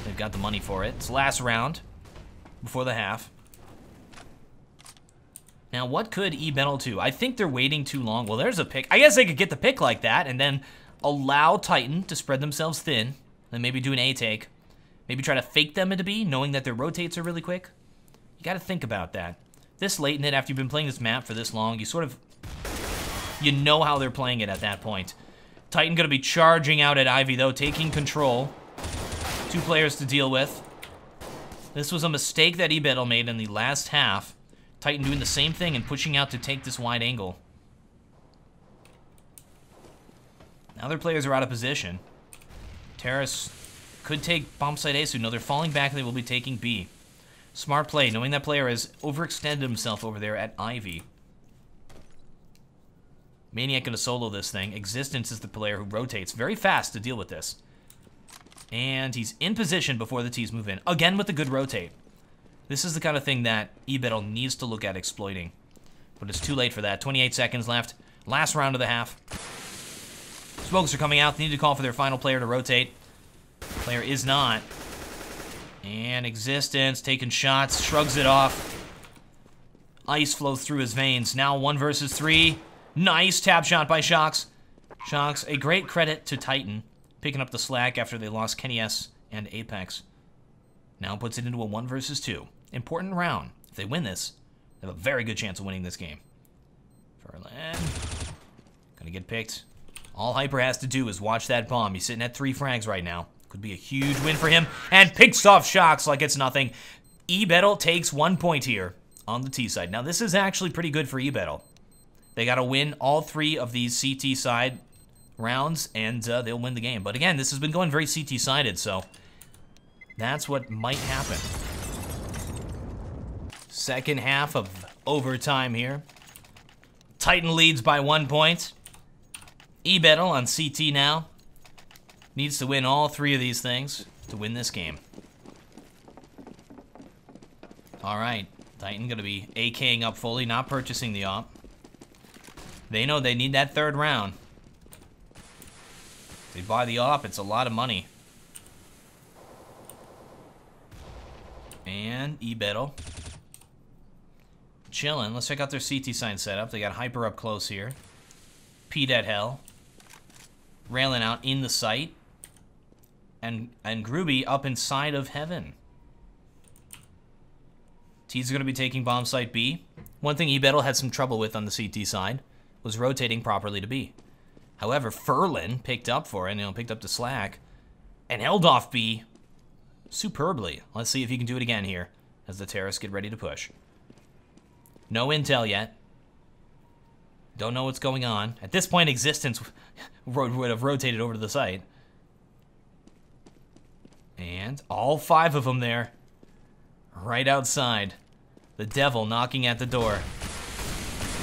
They've got the money for it. It's last round before the half. Now, what could eBettle do? I think they're waiting too long. Well, there's a pick. I guess they could get the pick like that and then allow Titan to spread themselves thin. Then maybe do an A take. Maybe try to fake them into B, knowing that their rotates are really quick. You got to think about that. This late in it, after you've been playing this map for this long, you sort of, you know how they're playing it at that point. Titan going to be charging out at Ivy, though, taking control. 2 players to deal with. This was a mistake that eBettle made in the last half. Titan doing the same thing and pushing out to take this wide angle. Now their players are out of position. Terrace could take bomb site A soon. No, they're falling back and they will be taking B. Smart play, knowing that player has overextended himself over there at Ivy. Maniac gonna solo this thing. Existence is the player who rotates very fast to deal with this. And he's in position before the T's move in. Again with the good rotate. This is the kind of thing that eBettle needs to look at exploiting. But it's too late for that. 28 seconds left. Last round of the half. Smokes are coming out. They need to call for their final player to rotate. Player is not. And Existence taking shots. Shrugs it off. Ice flows through his veins. Now 1 versus 3. Nice tap shot by Shox. Shox, a great credit to Titan. Picking up the slack after they lost Kenny S and Apex. Now puts it into a 1 versus 2. Important round. If they win this, they have a very good chance of winning this game. Ferland. Gonna get picked. All Hyper has to do is watch that bomb. He's sitting at 3 frags right now. Could be a huge win for him. And picks off Shox like it's nothing. eBettle takes 1 point here on the T side. Now this is actually pretty good for eBettle. They gotta win all 3 of these CT side rounds and they'll win the game. But again, this has been going very CT sided, so that's what might happen. Second half of overtime here. Titan leads by 1 point. eBettle on CT now. Needs to win all 3 of these things to win this game. Alright, Titan gonna be AKing up fully, not purchasing the op. They know they need that 3rd round. If they buy the op, it's a lot of money. And eBettle. Chillin'. Let's check out their CT sign setup. They got Hyper up close here. Pete at hell. Railing out in the site. And Groovy up inside of heaven. T's going to be taking bomb site B. One thing eBettle had some trouble with on the CT side was rotating properly to B. However, Ferlin picked up for it, picked up the slack, and held off B superbly. Let's see if he can do it again here as the terrorists get ready to push. No intel yet. Don't know what's going on. At this point, Existence would have rotated over to the site. And all 5 of them there. Right outside. The devil knocking at the door.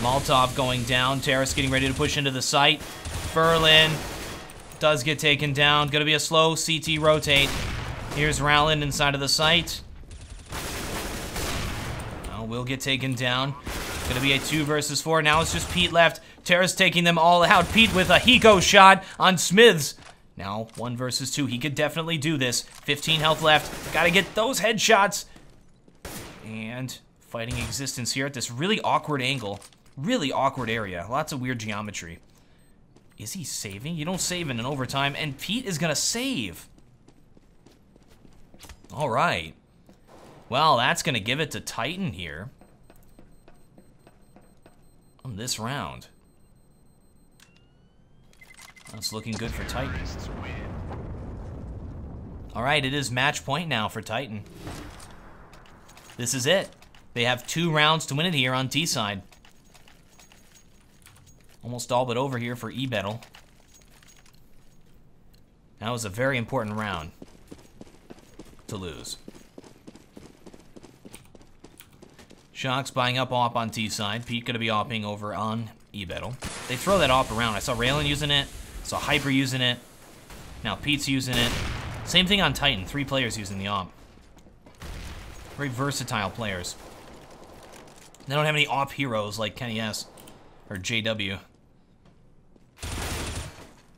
Molotov going down. Terrace getting ready to push into the site. Ferlin does get taken down. Gonna be a slow CT rotate. Here's Rowland inside of the site. Oh, will get taken down. Gonna be a 2 versus 4. Now it's just Pete left. Terrace taking them all out. Pete with a Hiko shot on Smiths. Now 1 versus 2. He could definitely do this. 15 health left. Gotta get those headshots. And fighting existence here at this really awkward angle. Really awkward area. Lots of weird geometry. Is he saving? You don't save in an overtime. And Pete is gonna save. All right. Well, that's gonna give it to Titan here on this round. That's looking good for Titan. All right, it is match point now for Titan. This is it. They have 2 rounds to win it here on T side. Almost all but over here for eBettle. That was a very important round to lose. Shock's buying up op on T side. Pete gonna be opping over on eBettle. They throw that op around. I saw Raylan using it. Saw Hyper using it. Now Pete's using it. Same thing on Titan. 3 players using the op. Very versatile players. They don't have any op heroes like Kenny S or JW.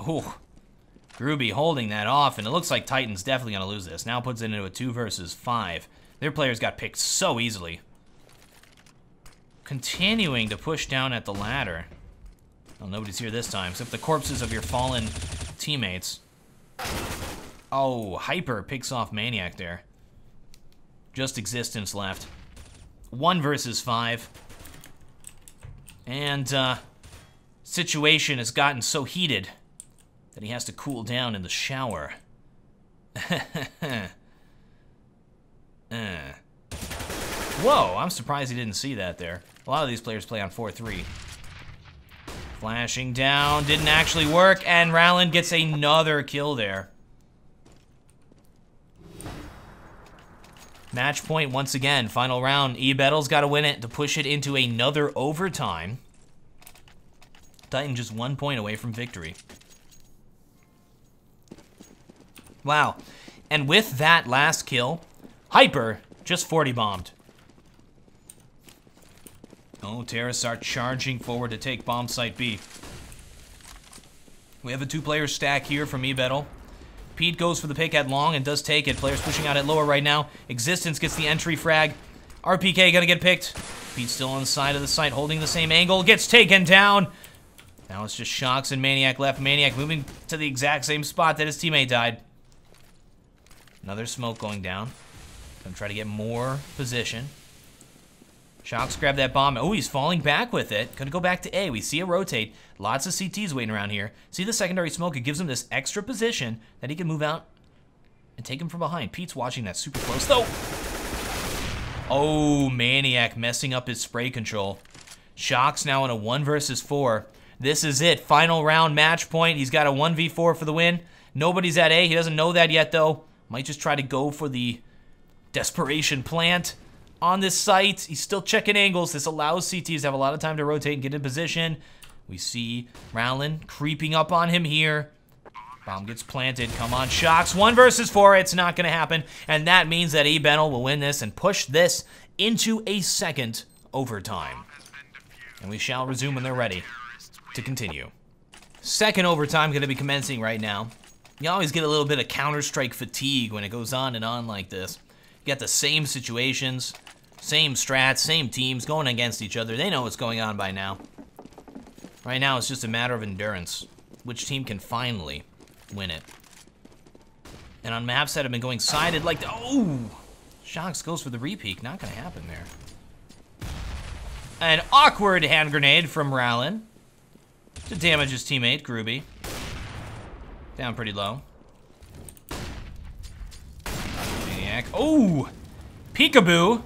Ooh. Groovy holding that off, and it looks like Titan's definitely gonna lose this. Now puts it into a 2 versus 5. Their players got picked so easily. Continuing to push down at the ladder. Well, nobody's here this time, except the corpses of your fallen teammates. Oh, Hyper picks off Maniac there. Just existence left. 1 versus 5. And, situation has gotten so heated that he has to cool down in the shower. Whoa, I'm surprised he didn't see that there. A lot of these players play on 4-3. Flashing down, didn't actually work, and Rowland gets another kill there. Match point once again, final round. eBettle's got to win it to push it into another overtime. Titan just 1 point away from victory. Wow. And with that last kill, Hyper just 40 bombed. Oh, Terrace are charging forward to take bomb site B. We have a 2-player stack here from eBettle. Pete goes for the pick at long and does take it. Players pushing out at lower right now. Existence gets the entry frag. RPK gonna get picked. Pete still on the side of the site, holding the same angle. Gets taken down. Now it's just Shocks and Maniac left. Maniac moving to the exact same spot that his teammate died. Another smoke going down. Gonna try to get more position. Shocks grab that bomb. Oh, he's falling back with it. Gonna go back to A. We see a rotate. Lots of CTs waiting around here. See the secondary smoke? It gives him this extra position that he can move out and take him from behind. Pete's watching that super close, though. Oh, Maniac messing up his spray control. Shocks now in a 1 versus 4. This is it. Final round match point. He's got a 1v4 for the win. Nobody's at A. He doesn't know that yet, though. Might just try to go for the desperation plant. On this site, he's still checking angles. This allows CTs to have a lot of time to rotate and get in position. We see Rowland creeping up on him here. Bomb gets planted. Come on, Shocks. 1 versus 4. It's not going to happen. And that means that eBettle will win this and push this into a second overtime. And we shall resume when they're ready to continue. Second overtime going to be commencing right now. You always get a little bit of Counter-Strike fatigue when it goes on and on like this. You got the same situations, same strats, same teams going against each other. They know what's going on by now. Right now, it's just a matter of endurance. Which team can finally win it? And on maps that have been going sided like... Oh! Shocks goes for the repeat. Not going to happen there. An awkward hand grenade from Rowland to damage his teammate, Groovy. Down pretty low. Maniac. Oh! Peekaboo!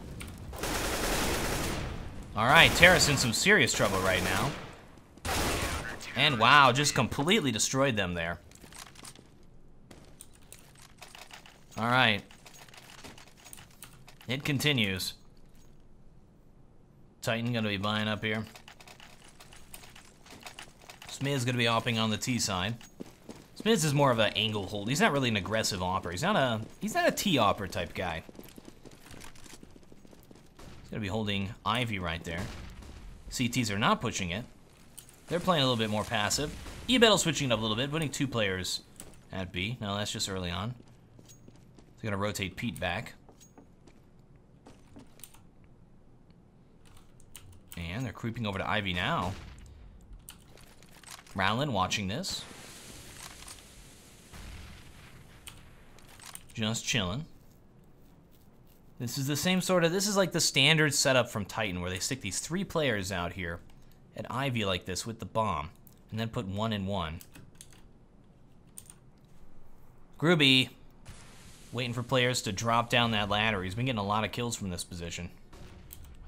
Alright, Terrace in some serious trouble right now. And wow, just completely destroyed them there. Alright. It continues. Titan gonna be buying up here. Smiz going to be opping on the T side. Smiz is more of an angle hold. He's not really an aggressive opper. He's not a T opper type guy. He's going to be holding Ivy right there. CTs are not pushing it. They're playing a little bit more passive. eBettle switching it up a little bit, putting 2 players at B. No, that's just early on. They're going to rotate Pete back. And they're creeping over to Ivy now. Rowlin watching this. Just chilling. This is the same sort of, this is like the standard setup from Titan where they stick these 3 players out here at Ivy like this with the bomb. And then put 1 and 1. Groovy waiting for players to drop down that ladder. He's been getting a lot of kills from this position.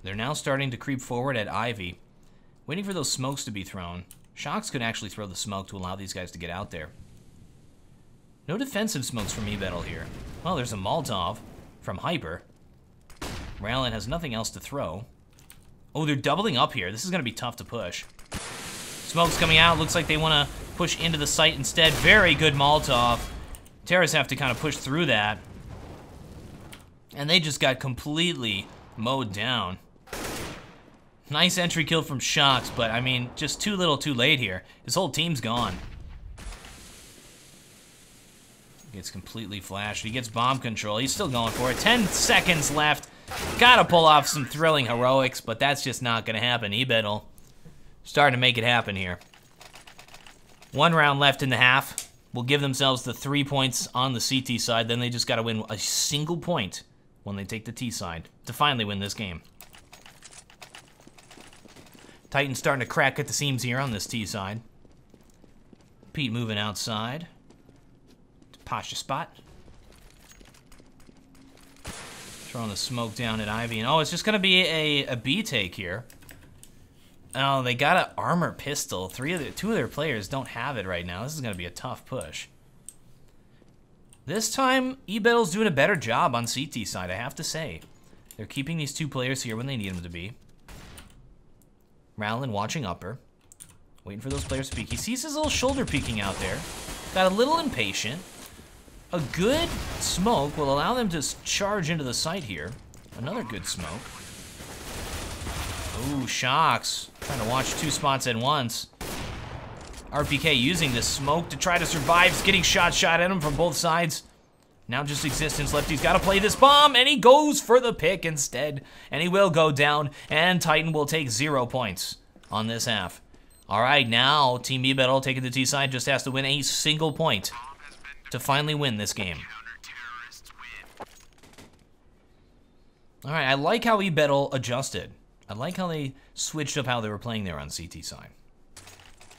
They're now starting to creep forward at Ivy, waiting for those smokes to be thrown. Shocks could actually throw the smoke to allow these guys to get out there. No defensive smokes from eBettle here. Well, there's a Molotov from Hyper. Rowlin has nothing else to throw. Oh, they're doubling up here. This is going to be tough to push. Smoke's coming out. Looks like they want to push into the site instead. Very good Molotov. Terras have to kind of push through that. And they just got completely mowed down. Nice entry kill from Shocks, but I mean, just too little too late here. His whole team's gone. Gets completely flashed. He gets bomb control. He's still going for it. 10 seconds left. Gotta pull off some thrilling heroics, but that's just not gonna happen. eBettle starting to make it happen here. 1 round left in the half. Will give themselves the 3 points on the CT side. Then they just gotta win a single point when they take the T side to finally win this game. Titan's starting to crack at the seams here on this T side. Pete moving outside. Pasha spot. Throwing the smoke down at Ivy. And oh, it's just going to be a B take here. Oh, they got an armor pistol. 2 of their players don't have it right now. This is going to be a tough push. This time, eBettle's doing a better job on CT side, I have to say. They're keeping these 2 players here when they need them to be. Rowlin watching upper. Waiting for those players to peek. He sees his little shoulder peeking out there. Got a little impatient. A good smoke will allow them to charge into the site here. Another good smoke. Ooh, Shocks. Trying to watch 2 spots at once. RPK using this smoke to try to survive. He's getting shot at him from both sides. Now just existence left. He's got to play this bomb, and he goes for the pick instead. And he will go down, and Titan will take 0 points on this half. All right, now Team eBettle taking the T side just has to win a single point to finally win this game. All right, I like how eBettle adjusted. I like how they switched up how they were playing there on CT side.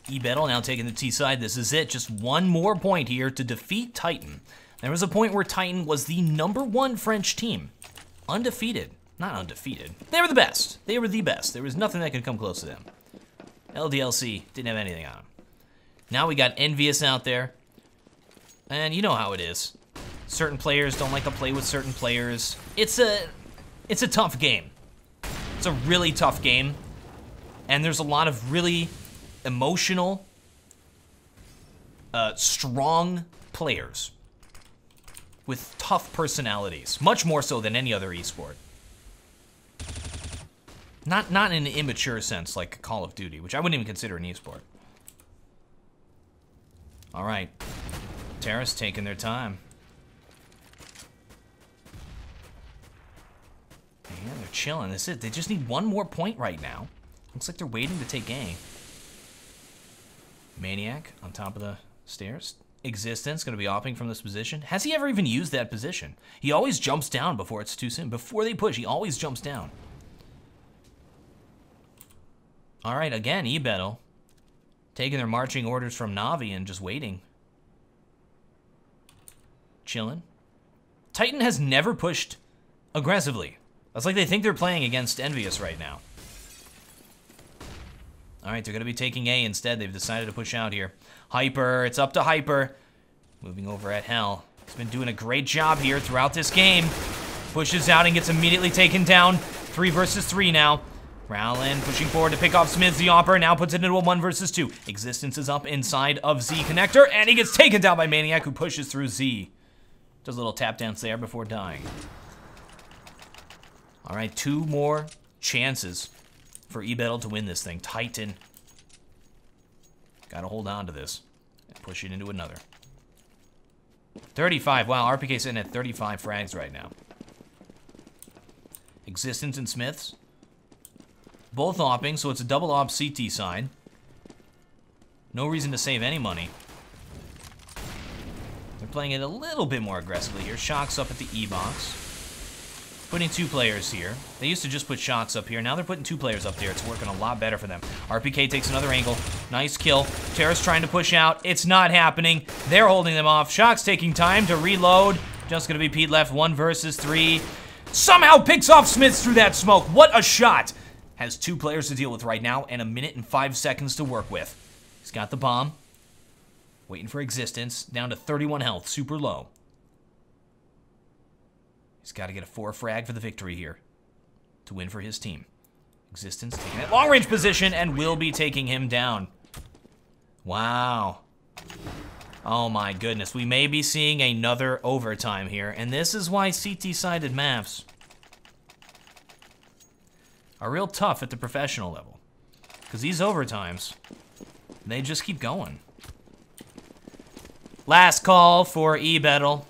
eBettle now taking the T side. This is it. Just 1 more point here to defeat Titan. There was a point where Titan was the #1 French team. Undefeated. Not undefeated. They were the best. They were the best. There was nothing that could come close to them. LDLC didn't have anything on them. Now we got Envious out there. And you know how it is. Certain players don't like to play with certain players. It's a tough game. It's a really tough game. And there's a lot of really emotional, strong players with tough personalities, much more so than any other esport. Not in an immature sense like Call of Duty, which I wouldn't even consider an esport. All right, Terra's taking their time. And they're chilling. That's it. They just need 1 more point right now. Looks like they're waiting to take A. Maniac on top of the stairs. Existence going to be opping from this position. Has he ever even used that position? He always jumps down before it's too soon. Before they push, he always jumps down. All right, again, eBettle taking their marching orders from Navi and just waiting. Chilling. Titan has never pushed aggressively. That's like they think they're playing against Envious right now. All right, they're going to be taking A instead. They've decided to push out here. Hyper, it's up to Hyper. Moving over at Hell. He's been doing a great job here throughout this game. Pushes out and gets immediately taken down. 3 versus 3 now. Rowland pushing forward to pick off Smiths, the Opper, now puts it into a 1 versus 2. Existence is up inside of Z connector, and he gets taken down by Maniac, who pushes through Z. Does a little tap dance there before dying. All right, 2 more chances for eBettle to win this thing. Titan. Gotta hold on to this and push it into another. 35. Wow, RPK sitting at 35 frags right now. Existence and Smiths. Both opping, so it's a double op CT side. No reason to save any money. They're playing it a little bit more aggressively here. Shocks up at the E box. Putting 2 players here. They used to just put Shocks up here. Now they're putting 2 players up there. It's working a lot better for them. RPK takes another angle. Nice kill. Terrace trying to push out. It's not happening. They're holding them off. Shocks taking time to reload. Just going to be Pete left 1 versus 3. Somehow picks off Smiths through that smoke. What a shot. Has 2 players to deal with right now and 1 minute and 5 seconds to work with. He's got the bomb. Waiting for Existence. Down to 31 health. Super low. He's got to get a 4 frag for the victory here to win for his team. Existence taking that long-range position and will be taking him down. Wow. Oh my goodness. We may be seeing another overtime here, and this is why CT-sided maps are real tough at the professional level. Because these overtimes, they just keep going. Last call for eBettle.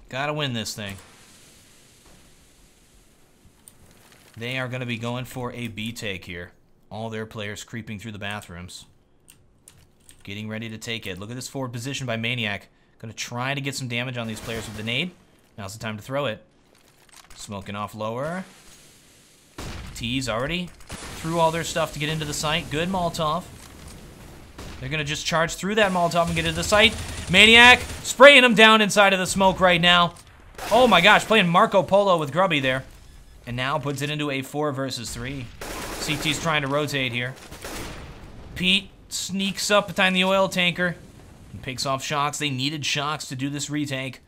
Gotta win this thing. They are gonna be going for a B take here. All their players creeping through the bathrooms. Getting ready to take it. Look at this forward position by Maniac. Gonna try to get some damage on these players with the nade. Now's the time to throw it. Smoking off lower. T's already threw all their stuff to get into the site. Good Molotov. They're gonna just charge through that Molotov and get into the site. Maniac spraying him down inside of the smoke right now. Oh my gosh, playing Marco Polo with Grubby there. And now puts it into a 4 versus 3. CT's trying to rotate here. Pete sneaks up behind the oil tanker and picks off Shocks. They needed Shocks to do this retake.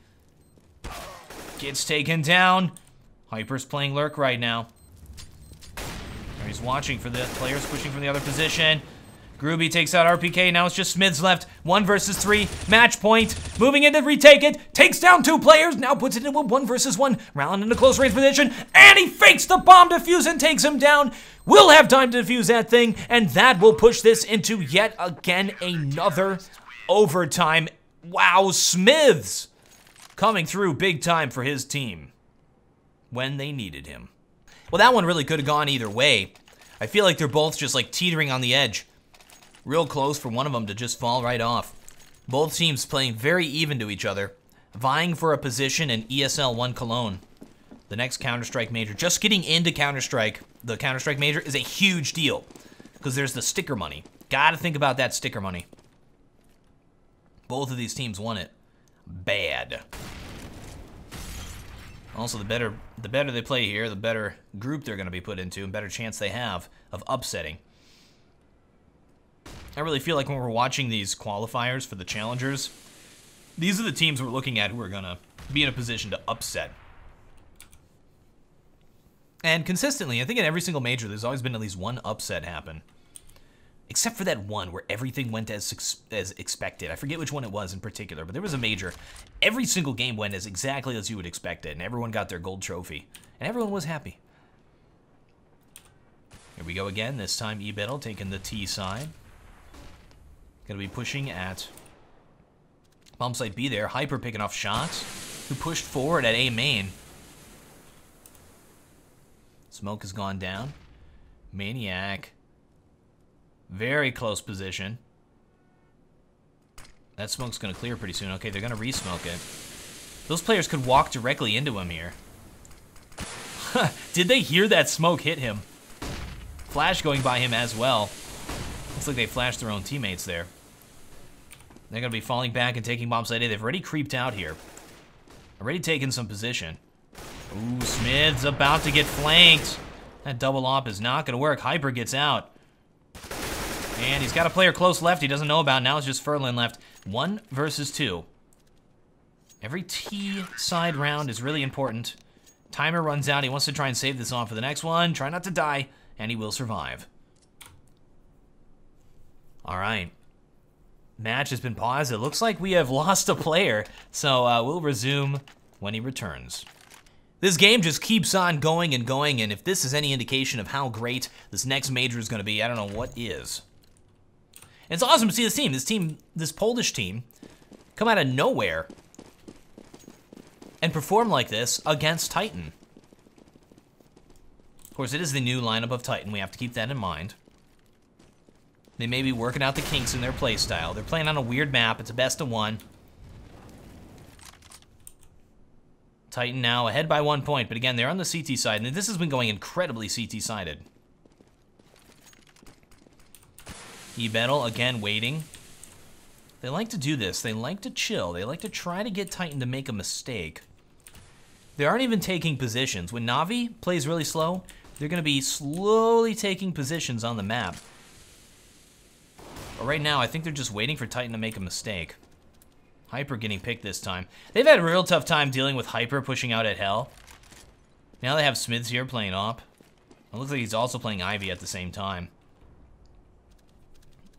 Gets taken down. Hyper's playing Lurk right now. He's watching for the players pushing from the other position. Groovy takes out RPK. Now it's just Smiths left. 1 versus 3. Match point. Moving in to retake it. Takes down 2 players. Now puts it into a 1 versus 1. Rowland into close range position. And he fakes the bomb defuse and takes him down. We'll have time to defuse that thing. And that will push this into yet again another overtime. Wow, Smiths coming through big time for his team when they needed him. Well, that one really could have gone either way. I feel like they're both just like teetering on the edge. Real close for one of them to just fall right off. Both teams playing very even to each other, vying for a position in ESL One Cologne. The next Counter-Strike major. Just getting into Counter-Strike, the Counter-Strike major, is a huge deal. Because there's the sticker money. Gotta think about that sticker money. Both of these teams won it. Bad. Also, the better they play here, the better group they're going to be put into, and better chance they have of upsetting. I really feel like when we're watching these qualifiers for the challengers, these are the teams we're looking at who are going to be in a position to upset. And consistently, I think in every single major, there's always been at least one upset happen. Except for that one where everything went as expected. I forget which one it was in particular, but there was a major. Every single game went as exactly as you would expect it, and everyone got their gold trophy. And everyone was happy. Here we go again. This time eBettle taking the T side. Gonna be pushing at bomb site B there. Hyper picking off Shots, who pushed forward at A main. Smoke has gone down. Maniac. Very close position. That smoke's gonna clear pretty soon. Okay, they're gonna re-smoke it. Those players could walk directly into him here. Did they hear that smoke hit him? Flash going by him as well. Looks like they flashed their own teammates there. They're gonna be falling back and taking bomb site A. They've already creeped out here. Already taken some position. Ooh, Smith's about to get flanked. That double op is not gonna work. Hyper gets out. And he's got a player close left he doesn't know about. Now it's just Furlan left. 1 versus 2. Every T side round is really important Timer runs out. He wants to try and save this on for the next one. Try not to die, and he will survive. All right. Match has been paused. It looks like we have lost a player, so we'll resume when he returns. This game just keeps on going, and if this is any indication of how great this next major is going to be, I don't know what is. And it's awesome to see this Polish team, come out of nowhere and perform like this against Titan. Of course, it is the new lineup of Titan. We have to keep that in mind. They may be working out the kinks in their playstyle. They're playing on a weird map. It's a best of one. Titan now ahead by 1 point, but again, they're on the CT side, and this has been going incredibly CT-sided. eBettle, again, waiting. They like to do this. They like to chill. They like to try to get Titan to make a mistake. They aren't even taking positions. When Na'Vi plays really slow, they're going to be slowly taking positions on the map. But right now, I think they're just waiting for Titan to make a mistake. Hyper getting picked this time. They've had a real tough time dealing with Hyper pushing out at Hell. Now they have Smiths here playing op. It looks like he's also playing Ivy at the same time.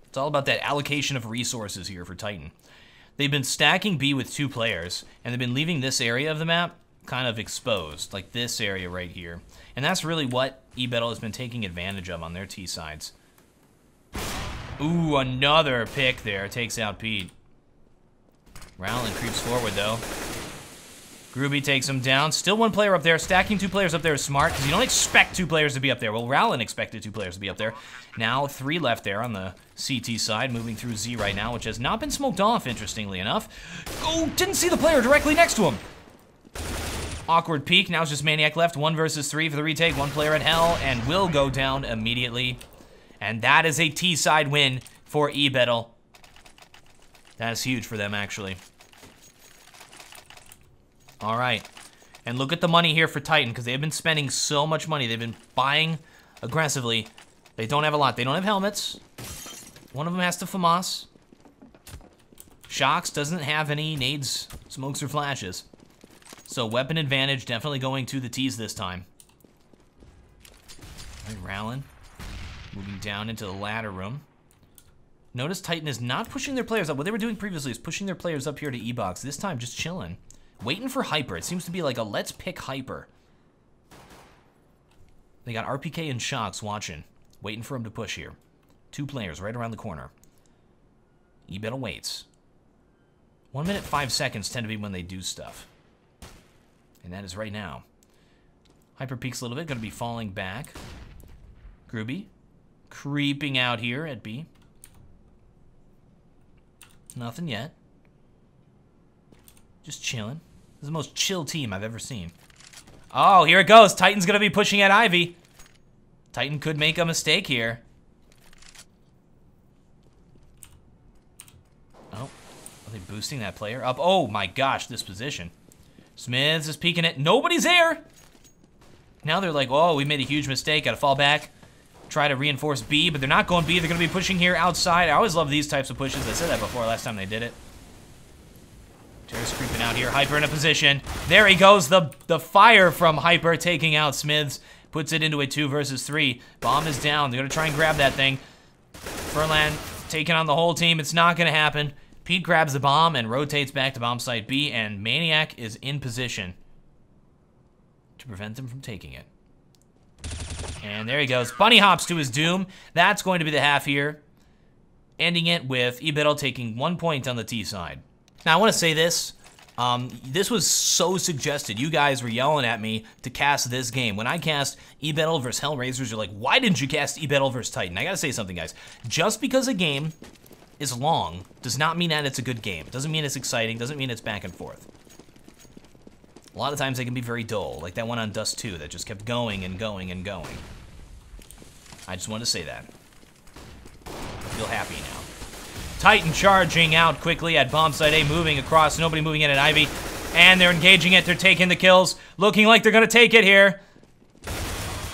It's all about that allocation of resources here for Titan. They've been stacking B with 2 players, and they've been leaving this area of the map kind of exposed, like this area right here. And that's really what eBettle has been taking advantage of on their T sides. Ooh, another pick there. Takes out Pete. Rowland creeps forward, though. Groovy takes him down. Still 1 player up there. Stacking 2 players up there is smart, because you don't expect 2 players to be up there. Well, Rowland expected 2 players to be up there. Now 3 left there on the CT side, moving through Z right now, which has not been smoked off, interestingly enough. Oh, didn't see the player directly next to him. Awkward peek. Now it's just Maniac left. 1 versus 3 for the retake. 1 player in Hell, and will go down immediately. And that is a T-side win for eBettle. That is huge for them, actually. All right. And look at the money here for Titan, because they've been spending so much money. They've been buying aggressively. They don't have a lot. They don't have helmets. One of them has to FAMAS. Shocks doesn't have any nades, smokes, or flashes. So weapon advantage definitely going to the T's this time. All right, Rowland. Moving down into the ladder room. Notice Titan is not pushing their players up. What they were doing previously is pushing their players up here to E-Box. This time, just chilling. Waiting for Hyper. It seems to be like a let's pick Hyper. They got RPK and Shocks watching. Waiting for him to push here. 2 players right around the corner. eBettle waits. 1 minute, 5 seconds tend to be when they do stuff. And that is right now. Hyper peeks a little bit. Going to be falling back. Groovy. Creeping out here at B. Nothing yet. Just chilling. This is the most chill team I've ever seen. Oh, here it goes. Titan's gonna be pushing at Ivy. Titan could make a mistake here. Oh, are they boosting that player up? Oh my gosh, this position. Smiths is peeking it. Nobody's there. Now they're like, oh, we made a huge mistake. Gotta fall back. Try to reinforce B, but they're not going B. They're going to be pushing here outside. I always love these types of pushes. I said that before last time they did it. Terrace creeping out here. Hyper in a position. There he goes. The fire from Hyper taking out Smiths. Puts it into a 2 versus 3. Bomb is down. They're going to try and grab that thing. Furlan taking on the whole team. It's not going to happen. Pete grabs the bomb and rotates back to bomb site B, and Maniac is in position to prevent them from taking it. And there he goes. Bunny hops to his doom. That's going to be the half here. Ending it with eBettle taking 1 point on the T side. Now, I want to say this. This was so suggested. You guys were yelling at me to cast this game. When I cast eBettle versus Hellraisers, you're like, why didn't you cast eBettle versus Titan? I gotta say something, guys. Just because a game is long does not mean that it's a good game. It doesn't mean it's exciting. Doesn't mean it's back and forth. A lot of times they can be very dull, like that one on Dust 2 that just kept going and going and going. I just wanted to say that. I feel happy now. Titan charging out quickly at bomb site A, moving across, nobody moving in at Ivy. And they're engaging it, they're taking the kills. Looking like they're gonna take it here.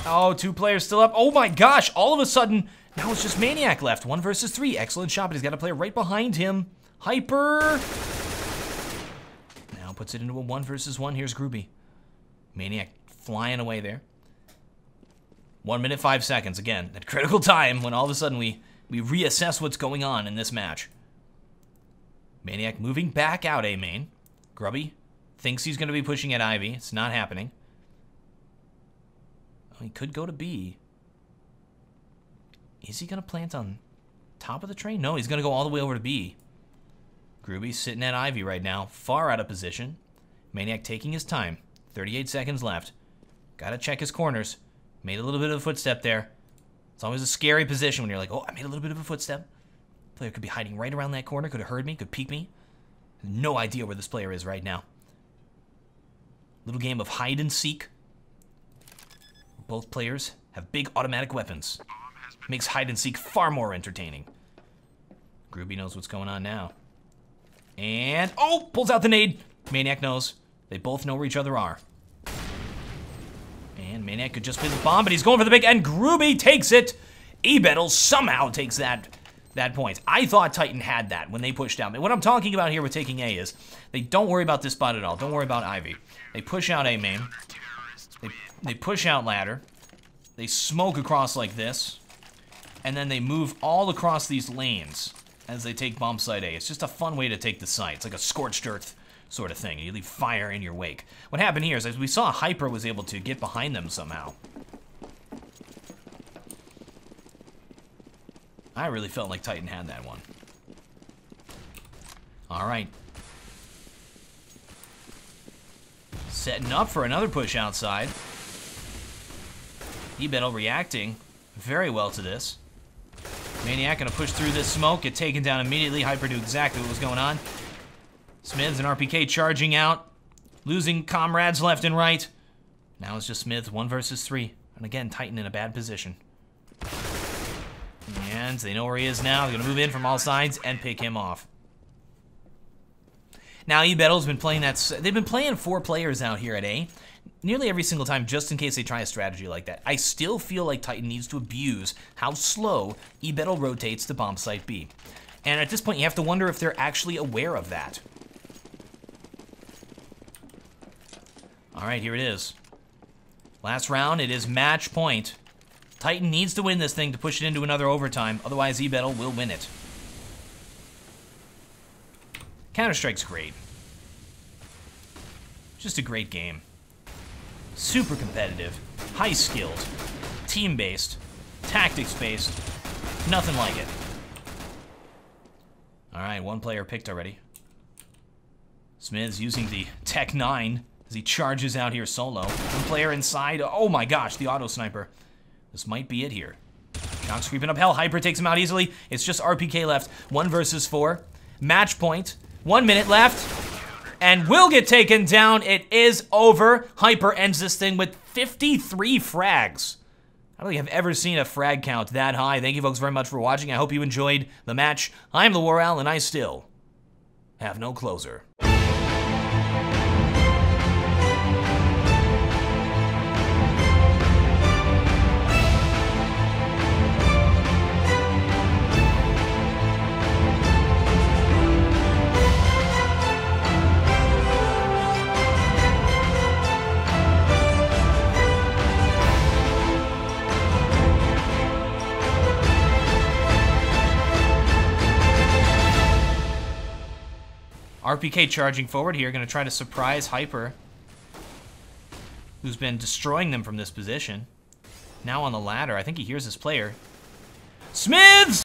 Oh, 2 players still up. Oh my gosh, all of a sudden, now it's just Maniac left. 1 versus 3, excellent shot, but he's got a player right behind him. Hyper. Now puts it into a 1 versus 1, here's Groovy. Maniac flying away there. 1 minute, 5 seconds. Again, that critical time when all of a sudden we reassess what's going on in this match. Maniac moving back out A main. Grubby thinks he's going to be pushing at Ivy. It's not happening. Oh, he could go to B. Is he going to plant on top of the train? No, he's going to go all the way over to B. Groovy's sitting at Ivy right now, far out of position. Maniac taking his time. 38 seconds left. Gotta check his corners. Made a little bit of a footstep there. It's always a scary position when you're like, oh, I made a little bit of a footstep. Player could be hiding right around that corner, could have heard me, could peek me. No idea where this player is right now. Little game of hide and seek. Both players have big automatic weapons. Makes hide and seek far more entertaining. Groovy knows what's going on now. And, oh, pulls out the nade. Maniac knows. They both know where each other are. And Maniac could just play the bomb, but he's going for the big end. Groovy takes it. eBettle somehow takes that point. I thought Titan had that when they pushed out. What I'm talking about here with taking A is they don't worry about this spot at all. Don't worry about Ivy. They push out A main. They push out ladder. They smoke across like this. And then they move all across these lanes as they take bomb site A. It's just a fun way to take the site. It's like a scorched earth sort of thing. You leave fire in your wake. What happened here is, as we saw, Hyper was able to get behind them somehow. I really felt like Titan had that one. All right. Setting up for another push outside. eBettle reacting very well to this. Maniac gonna push through this smoke, get taken down immediately. Hyper knew exactly what was going on. Smiths and RPK charging out, losing comrades left and right. Now it's just Smith, 1 versus 3. And again, Titan in a bad position. And they know where he is now. They're gonna move in from all sides and pick him off. Now eBettle's been playing that. They've been playing 4 players out here at A nearly every single time, just in case they try a strategy like that. I still feel like Titan needs to abuse how slow eBettle rotates to bomb site B. And at this point, you have to wonder if they're actually aware of that. All right, here it is. Last round, it is match point. Titan needs to win this thing to push it into another overtime, otherwise eBettle will win it. Counter-Strike's great. Just a great game. Super competitive, high-skilled, team-based, tactics-based, nothing like it. All right, 1 player picked already. Smiths using the Tech 9 as he charges out here solo. 1 player inside. Oh my gosh, the auto sniper. This might be it here. Shock's creeping up hell. Hyper takes him out easily. It's just RPK left. 1 versus 4. Match point. 1 minute left. And will get taken down. It is over. Hyper ends this thing with 53 frags. I don't think I've ever seen a frag count that high. Thank you folks very much for watching. I hope you enjoyed the match. I'm TheWarOwl, and I still have no closer. RPK charging forward here, going to try to surprise Hyper, who's been destroying them from this position. Now on the ladder, I think he hears his player. Smiths!